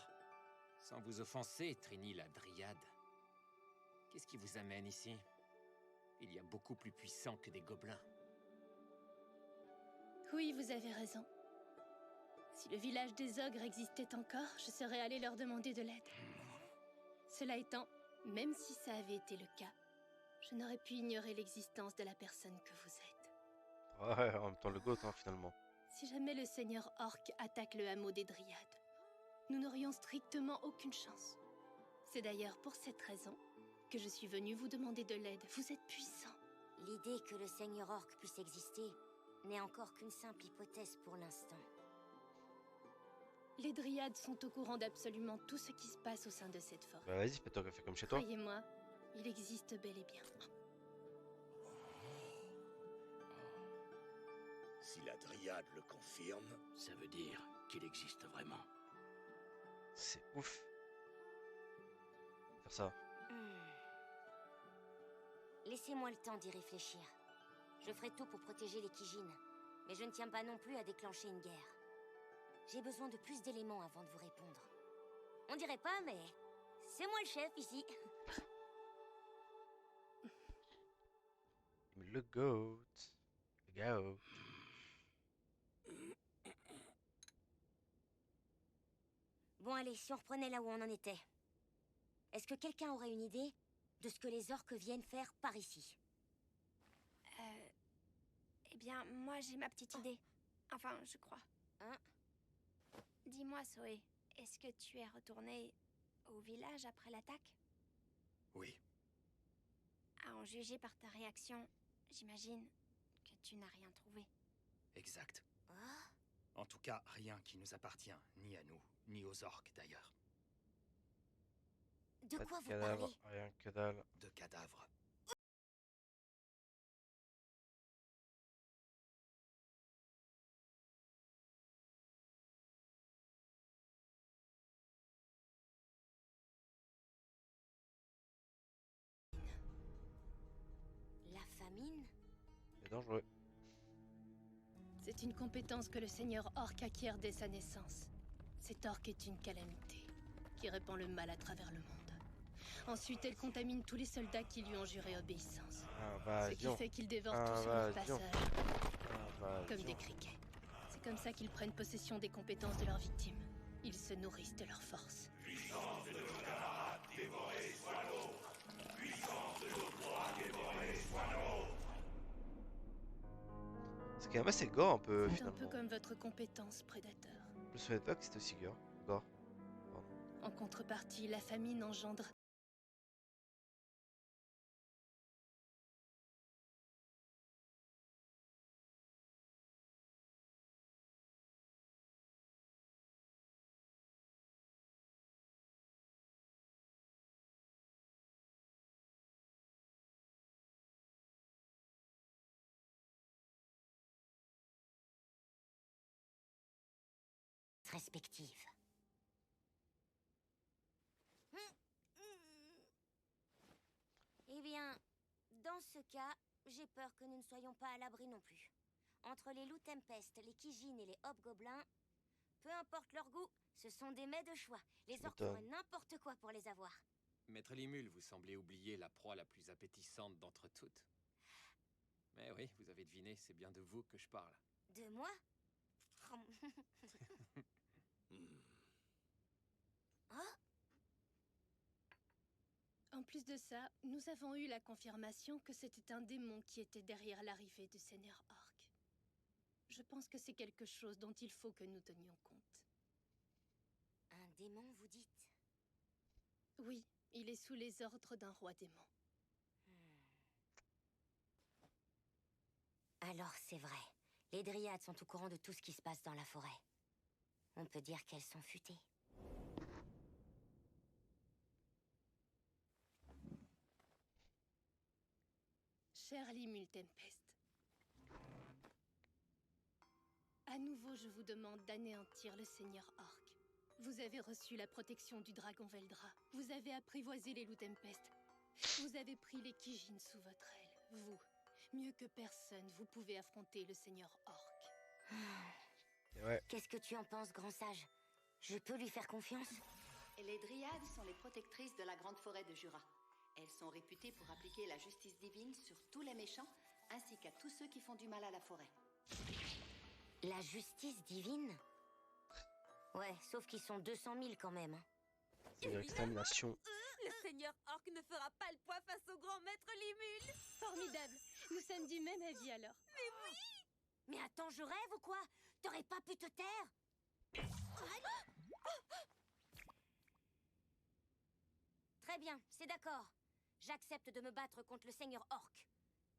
Sans vous offenser, Trini la dryade. Qu'est-ce qui vous amène ici? Il y a beaucoup plus puissant que des gobelins. Oui, vous avez raison. Si le village des ogres existait encore, je serais allée leur demander de l'aide. Cela étant, même si ça avait été le cas, je n'aurais pu ignorer l'existence de la personne que vous êtes. Ouais, en même temps le goth, hein, finalement. Si jamais le seigneur Orc attaque le hameau des Dryades, nous n'aurions strictement aucune chance. C'est d'ailleurs pour cette raison que je suis venue vous demander de l'aide. Vous êtes puissant. L'idée que le seigneur Orc puisse exister n'est encore qu'une simple hypothèse pour l'instant. Les Dryades sont au courant d'absolument tout ce qui se passe au sein de cette forêt. Bah vas-y, fais-toi café comme chez toi. Croyez-moi, il existe bel et bien. Si la dryade le confirme, ça veut dire qu'il existe vraiment. C'est ouf. Faire ça. Laissez-moi le temps d'y réfléchir. Je ferai tout pour protéger les Kijin, mais je ne tiens pas non plus à déclencher une guerre. J'ai besoin de plus d'éléments avant de vous répondre. On dirait pas, mais c'est moi le chef ici. Le goat. Le goat. Bon allez, si on reprenait là où on en était. Est-ce que quelqu'un aurait une idée de ce que les orques viennent faire par ici? Eh bien, moi j'ai ma petite idée. Enfin, je crois. Hein? Dis-moi, Zoé, est-ce que tu es retournée au village après l'attaque? Oui. À en juger par ta réaction, j'imagine que tu n'as rien trouvé. Exact. En tout cas, rien qui nous appartient, ni à nous, ni aux orques d'ailleurs. De Pas quoi de vous cadavre, parlez? rien que dalle. De cadavres. La famine? C'est dangereux. C'est une compétence que le seigneur Orc acquiert dès sa naissance. Cet orc est une calamité, qui répand le mal à travers le monde. Ensuite, elle contamine tous les soldats qui lui ont juré obéissance. Ce qui fait qu'ils dévorent tout sur leur passage, comme des criquets. C'est comme ça qu'ils prennent possession des compétences de leurs victimes. Ils se nourrissent de leur force. Puissance de nos camarades, dévorés soit l'autre. Puissance de nos droits, dévorés soit l'autre. C'est quand même assez gore un peu C'est un finalement. peu comme votre compétence, prédateur. Je me souviens pas que c'était aussi gore. Gore. En contrepartie, la famine engendre respective. Eh bien, dans ce cas, j'ai peur que nous ne soyons pas à l'abri non plus. Entre les loups tempestes, les Kijin et les hobgoblins, peu importe leur goût, ce sont des mets de choix. Les orques feraient n'importe quoi pour les avoir. Maître Limul, vous semblez oublier la proie la plus appétissante d'entre toutes. Mais oui, vous avez deviné, c'est bien de vous que je parle. De moi? Oh? En plus de ça, nous avons eu la confirmation que c'était un démon qui était derrière l'arrivée du Seigneur Orc. Je pense que c'est quelque chose dont il faut que nous tenions compte. Un démon, vous dites? Oui, il est sous les ordres d'un roi démon. Alors c'est vrai. Les dryades sont au courant de tout ce qui se passe dans la forêt. On peut dire qu'elles sont futées. Cher Limul Tempest, à nouveau je vous demande d'anéantir le Seigneur Orc. Vous avez reçu la protection du dragon Veldra. Vous avez apprivoisé les loups Tempest. Vous avez pris les Kijin sous votre aile. Vous, mieux que personne, vous pouvez affronter le Seigneur Orc. Ouais. Qu'est-ce que tu en penses, grand sage? Je peux lui faire confiance? Les dryades sont les protectrices de la grande forêt de Jura. Elles sont réputées pour appliquer la justice divine sur tous les méchants, ainsi qu'à tous ceux qui font du mal à la forêt. La justice divine? Ouais, sauf qu'ils sont 200 000 quand même. C'est une extermination. Le Seigneur Orc ne fera pas le poids face au grand maître Limul. Formidable. Nous sommes du même avis alors. Mais oui! Mais attends, je rêve ou quoi? T'aurais pas pu te taire? Très bien, c'est d'accord. J'accepte de me battre contre le Seigneur Orc.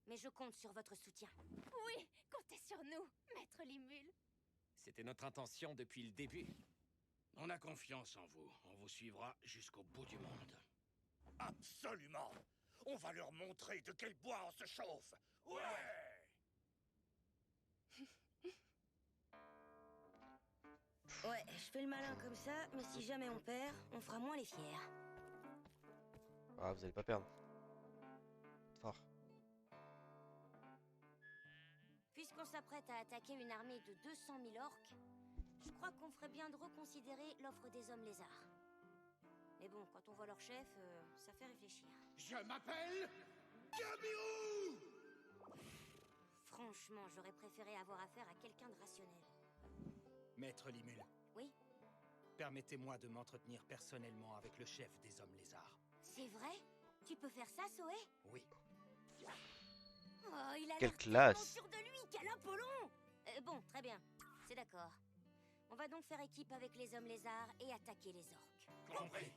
Mais je compte sur votre soutien. Oui, comptez sur nous, maître Limul. C'était notre intention depuis le début. On a confiance en vous. On vous suivra jusqu'au bout du monde. Absolument. On va leur montrer de quel bois on se chauffe. Ouais. Ouais, je fais le malin comme ça, mais si jamais on perd, on fera moins les fiers. Ah, vous allez pas perdre. Fort. Puisqu'on s'apprête à attaquer une armée de 200 000 orques, je crois qu'on ferait bien de reconsidérer l'offre des hommes lézards. Mais bon, quand on voit leur chef, ça fait réfléchir. Je m'appelle Gabiru! Franchement, j'aurais préféré avoir affaire à quelqu'un de rationnel. Maître Limul. Oui? Permettez-moi de m'entretenir personnellement avec le chef des hommes lézards. C'est vrai? Tu peux faire ça, Zoé? Oui. Oh, il a Quelle l'air classe! tellement sûr de lui, quel Apollon! Bon, très bien, c'est d'accord. On va donc faire équipe avec les hommes lézards et attaquer les orques. Compris.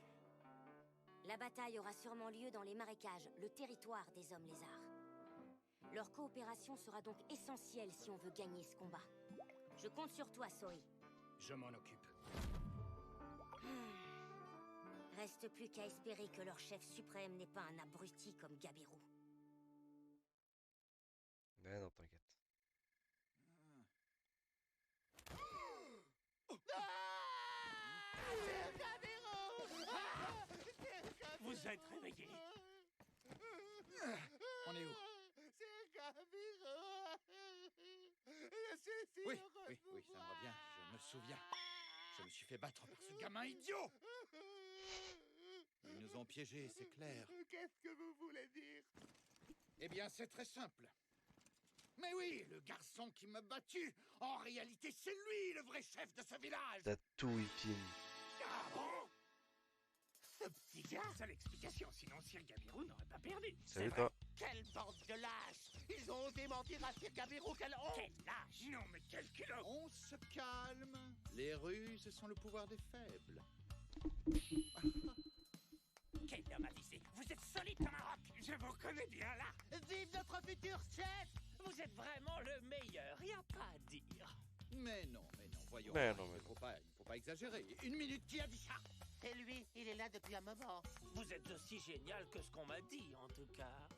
La bataille aura sûrement lieu dans les marécages, le territoire des hommes lézards. Leur coopération sera donc essentielle si on veut gagner ce combat. Je compte sur toi, Zoé. Je m'en occupe. Reste plus qu'à espérer que leur chef suprême n'est pas un abruti comme Gabiru. Ouais, non, t'inquiète. Vous êtes réveillés. On est où? C'est Gabiru! Oui, ça me revient, je me souviens. Je me suis fait battre par ce gamin idiot! Ils nous ont piégés, c'est clair. Qu'est-ce que vous voulez dire? Eh bien, c'est très simple. Mais oui, le garçon qui m'a battu, en réalité, c'est lui le vrai chef de ce village. T'as tout, Ipin. Ah bon? Ce petit gars, seule explication, sinon Sir Gabiru n'aurait pas perdu. Salut toi. Quelle bande de lâches! Ils ont osé mentir à Sir Gabiru, quelle honte! Quel lâche! Non, mais quel kilo! On se calme. Les ruses sont le pouvoir des faibles. Quel homme avisé! Vous êtes solide comme un roc! Je vous connais bien là! Vive notre futur chef! Vous êtes vraiment le meilleur, y a pas à dire. Mais non, voyons. Mais non, Il ne faut pas exagérer. Une minute, qui a dit ça? Et lui, il est là depuis un moment. Vous êtes aussi génial que ce qu'on m'a dit, en tout cas.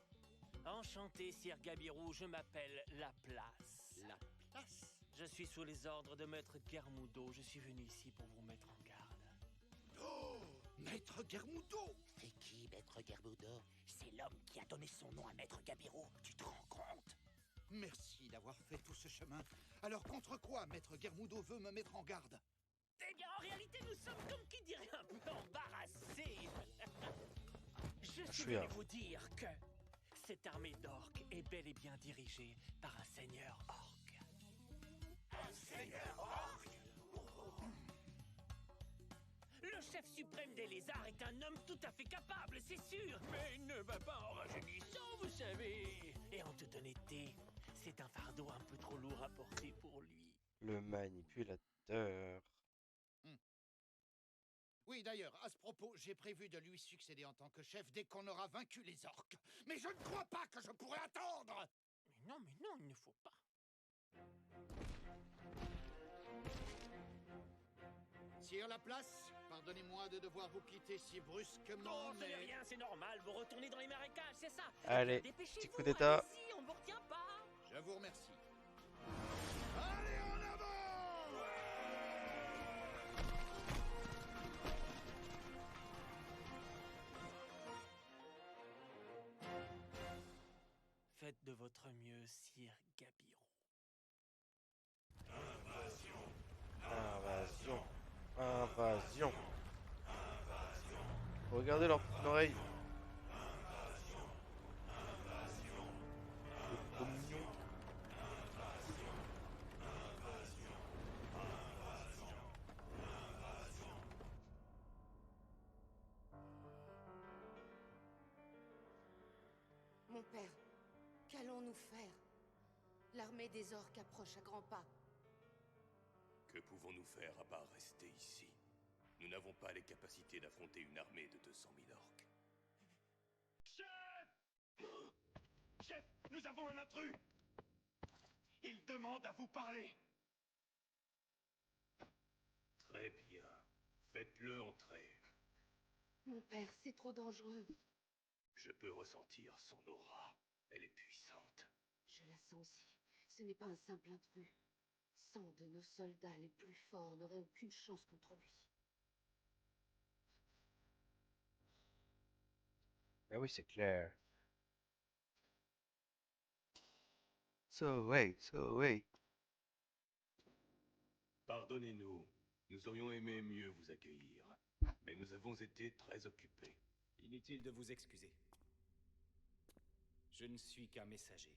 Enchanté, Sir Gabiru, je m'appelle Laplace. Laplace? Je suis sous les ordres de Maître Germudo. Je suis venu ici pour vous mettre en garde. Oh, Maître Germudo! C'est qui, Maître Germudo? C'est l'homme qui a donné son nom à Maître Gabiru. Tu te rends compte? Merci d'avoir fait tout ce chemin. Alors contre quoi Maître Germudo veut me mettre en garde? Eh bien, en réalité, nous sommes comme qui dirait un peu embarrassés. Je suis venu vous dire que cette armée d'orques est bel et bien dirigée par un seigneur orc. Un seigneur orc? Le chef suprême des lézards est un homme tout à fait capable, c'est sûr. Mais il ne va pas en rajeunissant, vous savez. Et en toute honnêteté, c'est un fardeau un peu trop lourd à porter pour lui. Le manipulateur. Oui, d'ailleurs, à ce propos, j'ai prévu de lui succéder en tant que chef dès qu'on aura vaincu les orques. Mais je ne crois pas que je pourrai attendre! Mais non, il ne faut pas. Sire Laplace, pardonnez-moi de devoir vous quitter si brusquement, Non, mais... rien, c'est normal, vous retournez dans les marécages, c'est ça. Allez, dépêchez-vous, petit coup d'état. allez-y, on ne vous retient pas. Je vous remercie. Allez, en avant! Faites de votre mieux, Sir Gabiru. Invasion. Invasion. Regardez leur petite oreille. C'est trop mignon. Mon père, qu'allons-nous faire? L'armée des orques approche à grands pas. Que pouvons-nous faire à part rester ici? Nous n'avons pas les capacités d'affronter une armée de 200 000 orques. Chef! Chef, nous avons un intrus! Il demande à vous parler! Très bien. Faites-le entrer. Mon père, c'est trop dangereux. Je peux ressentir son aura. Elle est puissante. Je la sens aussi. Ce n'est pas un simple intrus. 100 de nos soldats les plus forts n'auraient aucune chance contre lui. Ah oui, c'est clair. So wait. Pardonnez-nous. Nous aurions aimé mieux vous accueillir. Mais nous avons été très occupés. Inutile de vous excuser. Je ne suis qu'un messager.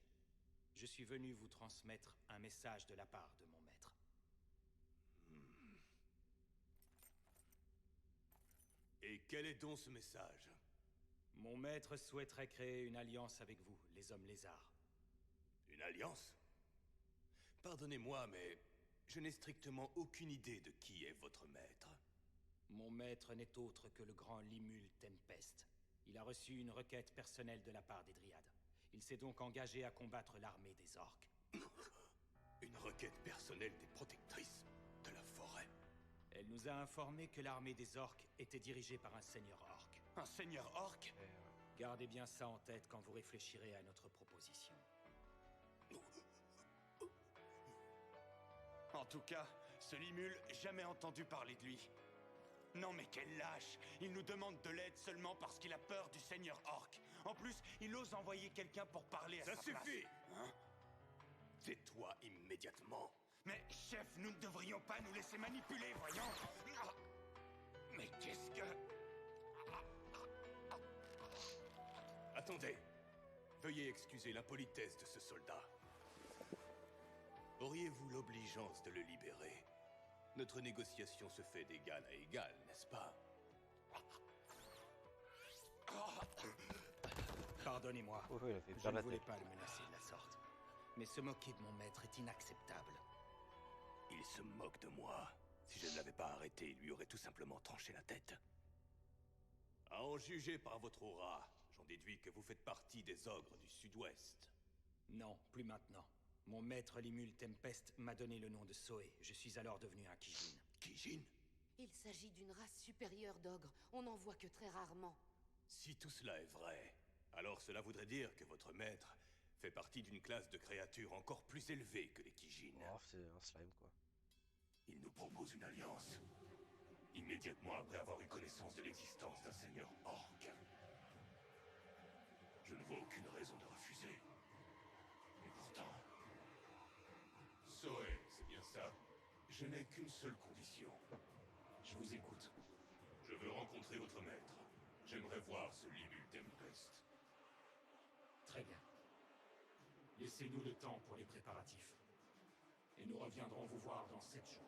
Je suis venu vous transmettre un message de la part de mon maître. Et quel est donc ce message? Mon maître souhaiterait créer une alliance avec vous, les hommes lézards. Une alliance? Pardonnez-moi, mais je n'ai strictement aucune idée de qui est votre maître. Mon maître n'est autre que le grand Limul Tempest. Il a reçu une requête personnelle de la part des Dryades. Il s'est donc engagé à combattre l'armée des orques. Une requête personnelle des protectrices de la forêt. Elle nous a informé que l'armée des orques était dirigée par un seigneur orc. Un seigneur orc? Gardez bien ça en tête quand vous réfléchirez à notre proposition. En tout cas, ce Limul, jamais entendu parler de lui. Non mais quel lâche! Il nous demande de l'aide seulement parce qu'il a peur du seigneur orc. En plus, il ose envoyer quelqu'un pour parler à sa place. Ça suffit! Hein? Tais-toi immédiatement. Mais chef, nous ne devrions pas nous laisser manipuler, voyons. Mais qu'est-ce que... Attendez. Veuillez excuser l'impolitesse de ce soldat. Auriez-vous l'obligeance de le libérer? Notre négociation se fait d'égal à égal, n'est-ce pas? Pardonnez-moi. Oh, il a fait Je perdre ne la voulais tête. pas le menacer de la sorte. Mais se moquer de mon maître est inacceptable. Il se moque de moi. Si je ne l'avais pas arrêté, il lui aurait tout simplement tranché la tête. À en juger par votre aura, j'en déduis que vous faites partie des ogres du sud-ouest. Non, plus maintenant. Mon maître Limul Tempest m'a donné le nom de Soe. Je suis alors devenu un Kijin. Kijin? Il s'agit d'une race supérieure d'ogres. On n'en voit que très rarement. Si tout cela est vrai, alors cela voudrait dire que votre maître fait partie d'une classe de créatures encore plus élevée que les Kijin. Oh, c'est un slime, quoi. Il nous propose une alliance. Immédiatement après avoir eu connaissance de l'existence d'un seigneur orc. Je ne vois aucune raison de refuser. Et pourtant... Soe, c'est bien ça. Je n'ai qu'une seule condition. Je vous écoute. Je veux rencontrer votre maître. J'aimerais voir ce Limul Tempest. Très bien. Laissez-nous le temps pour les préparatifs. Et nous reviendrons vous voir dans 7 jours.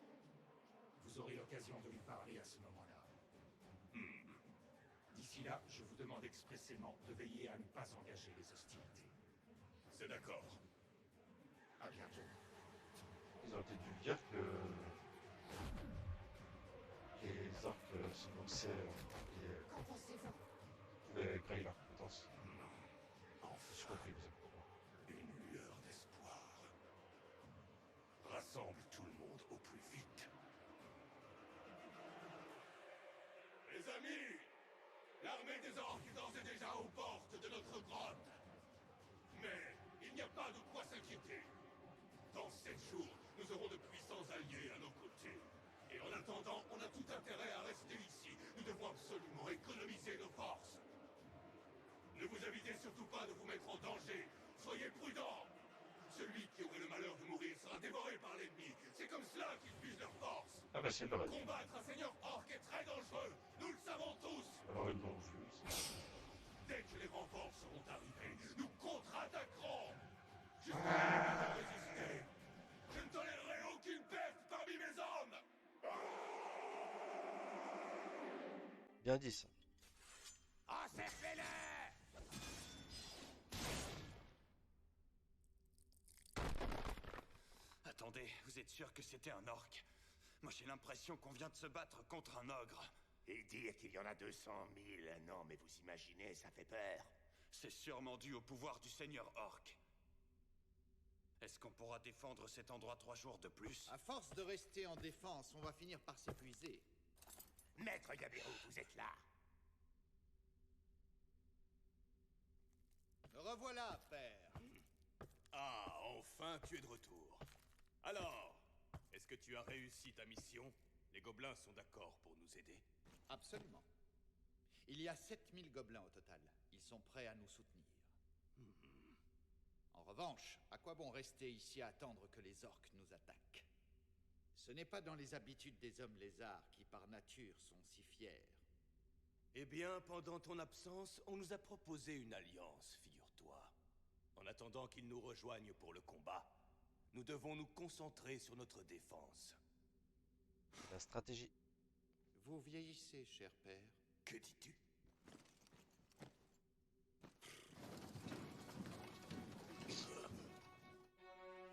Vous aurez l'occasion de lui parler à ce moment-là. D'ici là, je vous demande expressément de veiller à ne pas engager les hostilités. C'est d'accord. À bientôt. Ils auraient peut-être dû me dire que les orques se boxaient et Qu'en pensez-vous? pouvaient créer leurs compétences. Je compris, vous avez compris. Une lueur d'espoir. Rassemble tout le monde au plus vite. Les amis! L'armée des orques est d'ores et déjà aux portes de notre grotte. Mais il n'y a pas de quoi s'inquiéter. Dans 7 jours, nous aurons de puissants alliés à nos côtés. Et en attendant, on a tout intérêt à rester ici. Nous devons absolument économiser nos forces. Ne vous avisez surtout pas de vous mettre en danger. Soyez prudents. Celui qui aurait le malheur de mourir sera dévoré par l'ennemi. C'est comme cela qu'ils puisent leur force. Ah bah c'est le reste. Combattre un seigneur orc est très dangereux. Nous le savons tous. Alors une confuse. Dès que les renforts seront arrivés, nous contre-attaquerons. Jusqu'à ce que résister. Je ne tolérerai aucune perte parmi mes hommes. Bien dit, ça. Encerclez-le! Attendez, vous êtes sûr que c'était un orc? Moi j'ai l'impression qu'on vient de se battre contre un ogre. Et dire qu'il y en a 200 000, non mais vous imaginez, ça fait peur. C'est sûrement dû au pouvoir du seigneur orc. Est-ce qu'on pourra défendre cet endroit 3 jours de plus? À force de rester en défense, on va finir par s'épuiser. Maître Gabiru, vous êtes là. Me revoilà, père. Ah, enfin tu es de retour. Alors, est-ce que tu as réussi ta mission? Les gobelins sont d'accord pour nous aider? Absolument. Il y a 7000 gobelins au total. Ils sont prêts à nous soutenir. En revanche, à quoi bon rester ici à attendre que les orques nous attaquent? Ce n'est pas dans les habitudes des hommes lézards qui, par nature, sont si fiers. Eh bien, pendant ton absence, on nous a proposé une alliance, figure-toi. En attendant qu'ils nous rejoignent pour le combat, nous devons nous concentrer sur notre défense. La stratégie. Vous vieillissez, cher père. Que dis-tu?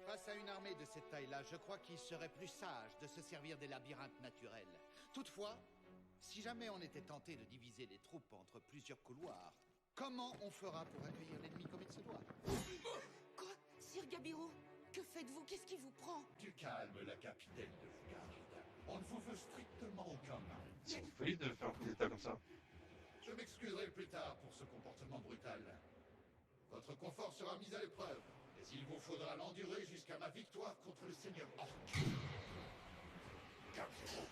Face à une armée de cette taille-là, je crois qu'il serait plus sage de se servir des labyrinthes naturels. Toutefois, si jamais on était tenté de diviser les troupes entre plusieurs couloirs, comment on fera pour accueillir l'ennemi comme il se doit? Quoi? Sir Gabiru, que faites-vous? Qu'est-ce qui vous prend? Du calme, la capitaine de Fugard. On ne vous veut strictement aucun mal. C'est une folie de faire un coup d'état comme ça. Je m'excuserai plus tard pour ce comportement brutal. Votre confort sera mis à l'épreuve, mais il vous faudra l'endurer jusqu'à ma victoire contre le seigneur orc. Gabiru,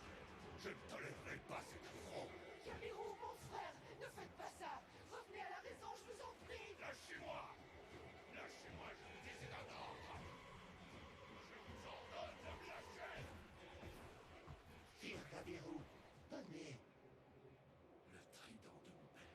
je ne tolérerai pas cet affront. Gabiru, mon frère, ne faites pas ça! Revenez à la raison, je vous en prie! Lâchez-moi! Lâchez-moi, je vous dis, c'est un ordre! Je vous ordonne de me lâcher! Sir Gabiru, donnez le trident de mon père.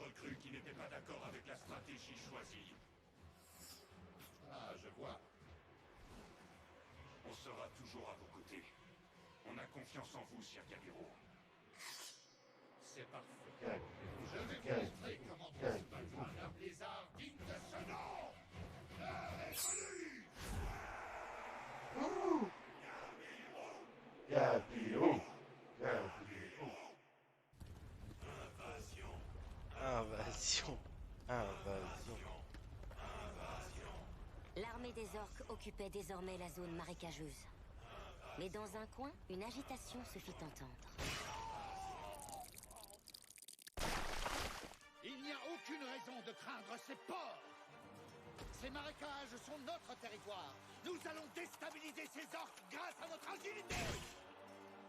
recrues qui n'étaient pas d'accord avec la stratégie choisie. Ah, je vois. On sera toujours à vos côtés. On a confiance en vous, Sir Gabiru. C'est parfait. Je vais vous montrer comment on se battra un blizzard digne de ce nom. Gabiru. Invasion. L'armée des orques occupait désormais la zone marécageuse. Mais dans un coin, une agitation se fit entendre. Il n'y a aucune raison de craindre ces ports. Ces marécages sont notre territoire. Nous allons déstabiliser ces orques grâce à notre agilité.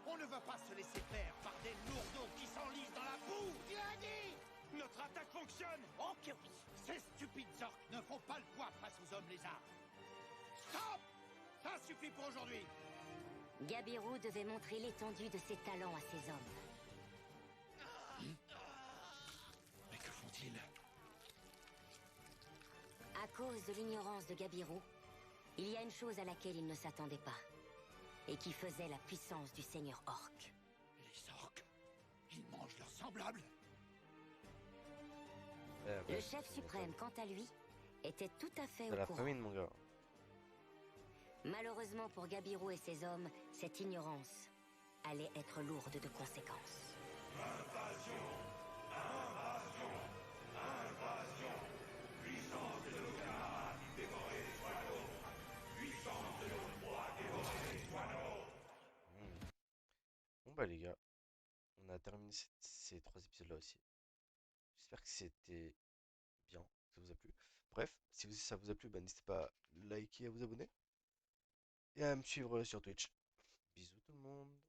On ne va pas se laisser faire par des lourdeaux qui s'enlisent dans la boue. Tu as dit? Notre attaque fonctionne. Oh que oui. Ces stupides orques ne font pas le poids face aux hommes lézards. Stop! Ça suffit pour aujourd'hui. Gabiru devait montrer l'étendue de ses talents à ses hommes. Mais que font-ils? À cause de l'ignorance de Gabiru, il y a une chose à laquelle il ne s'attendait pas, et qui faisait la puissance du seigneur orc. Les orques, ils mangent leurs semblables. Le chef suprême, quant à lui, était tout à fait De au la courant. famine, mon gars. Malheureusement pour Gabiru et ses hommes, cette ignorance allait être lourde de conséquences. Puissance de nos camarades, dévorer les soignaux. Puissance de nos rois, dévorer les soignaux. Bon bah les gars, on a terminé ces 3 épisodes là aussi. J'espère que c'était bien, que ça vous a plu. Bref, si ça vous a plu, bah, n'hésitez pas à liker et à vous abonner. Et à me suivre sur Twitch. Bisous tout le monde.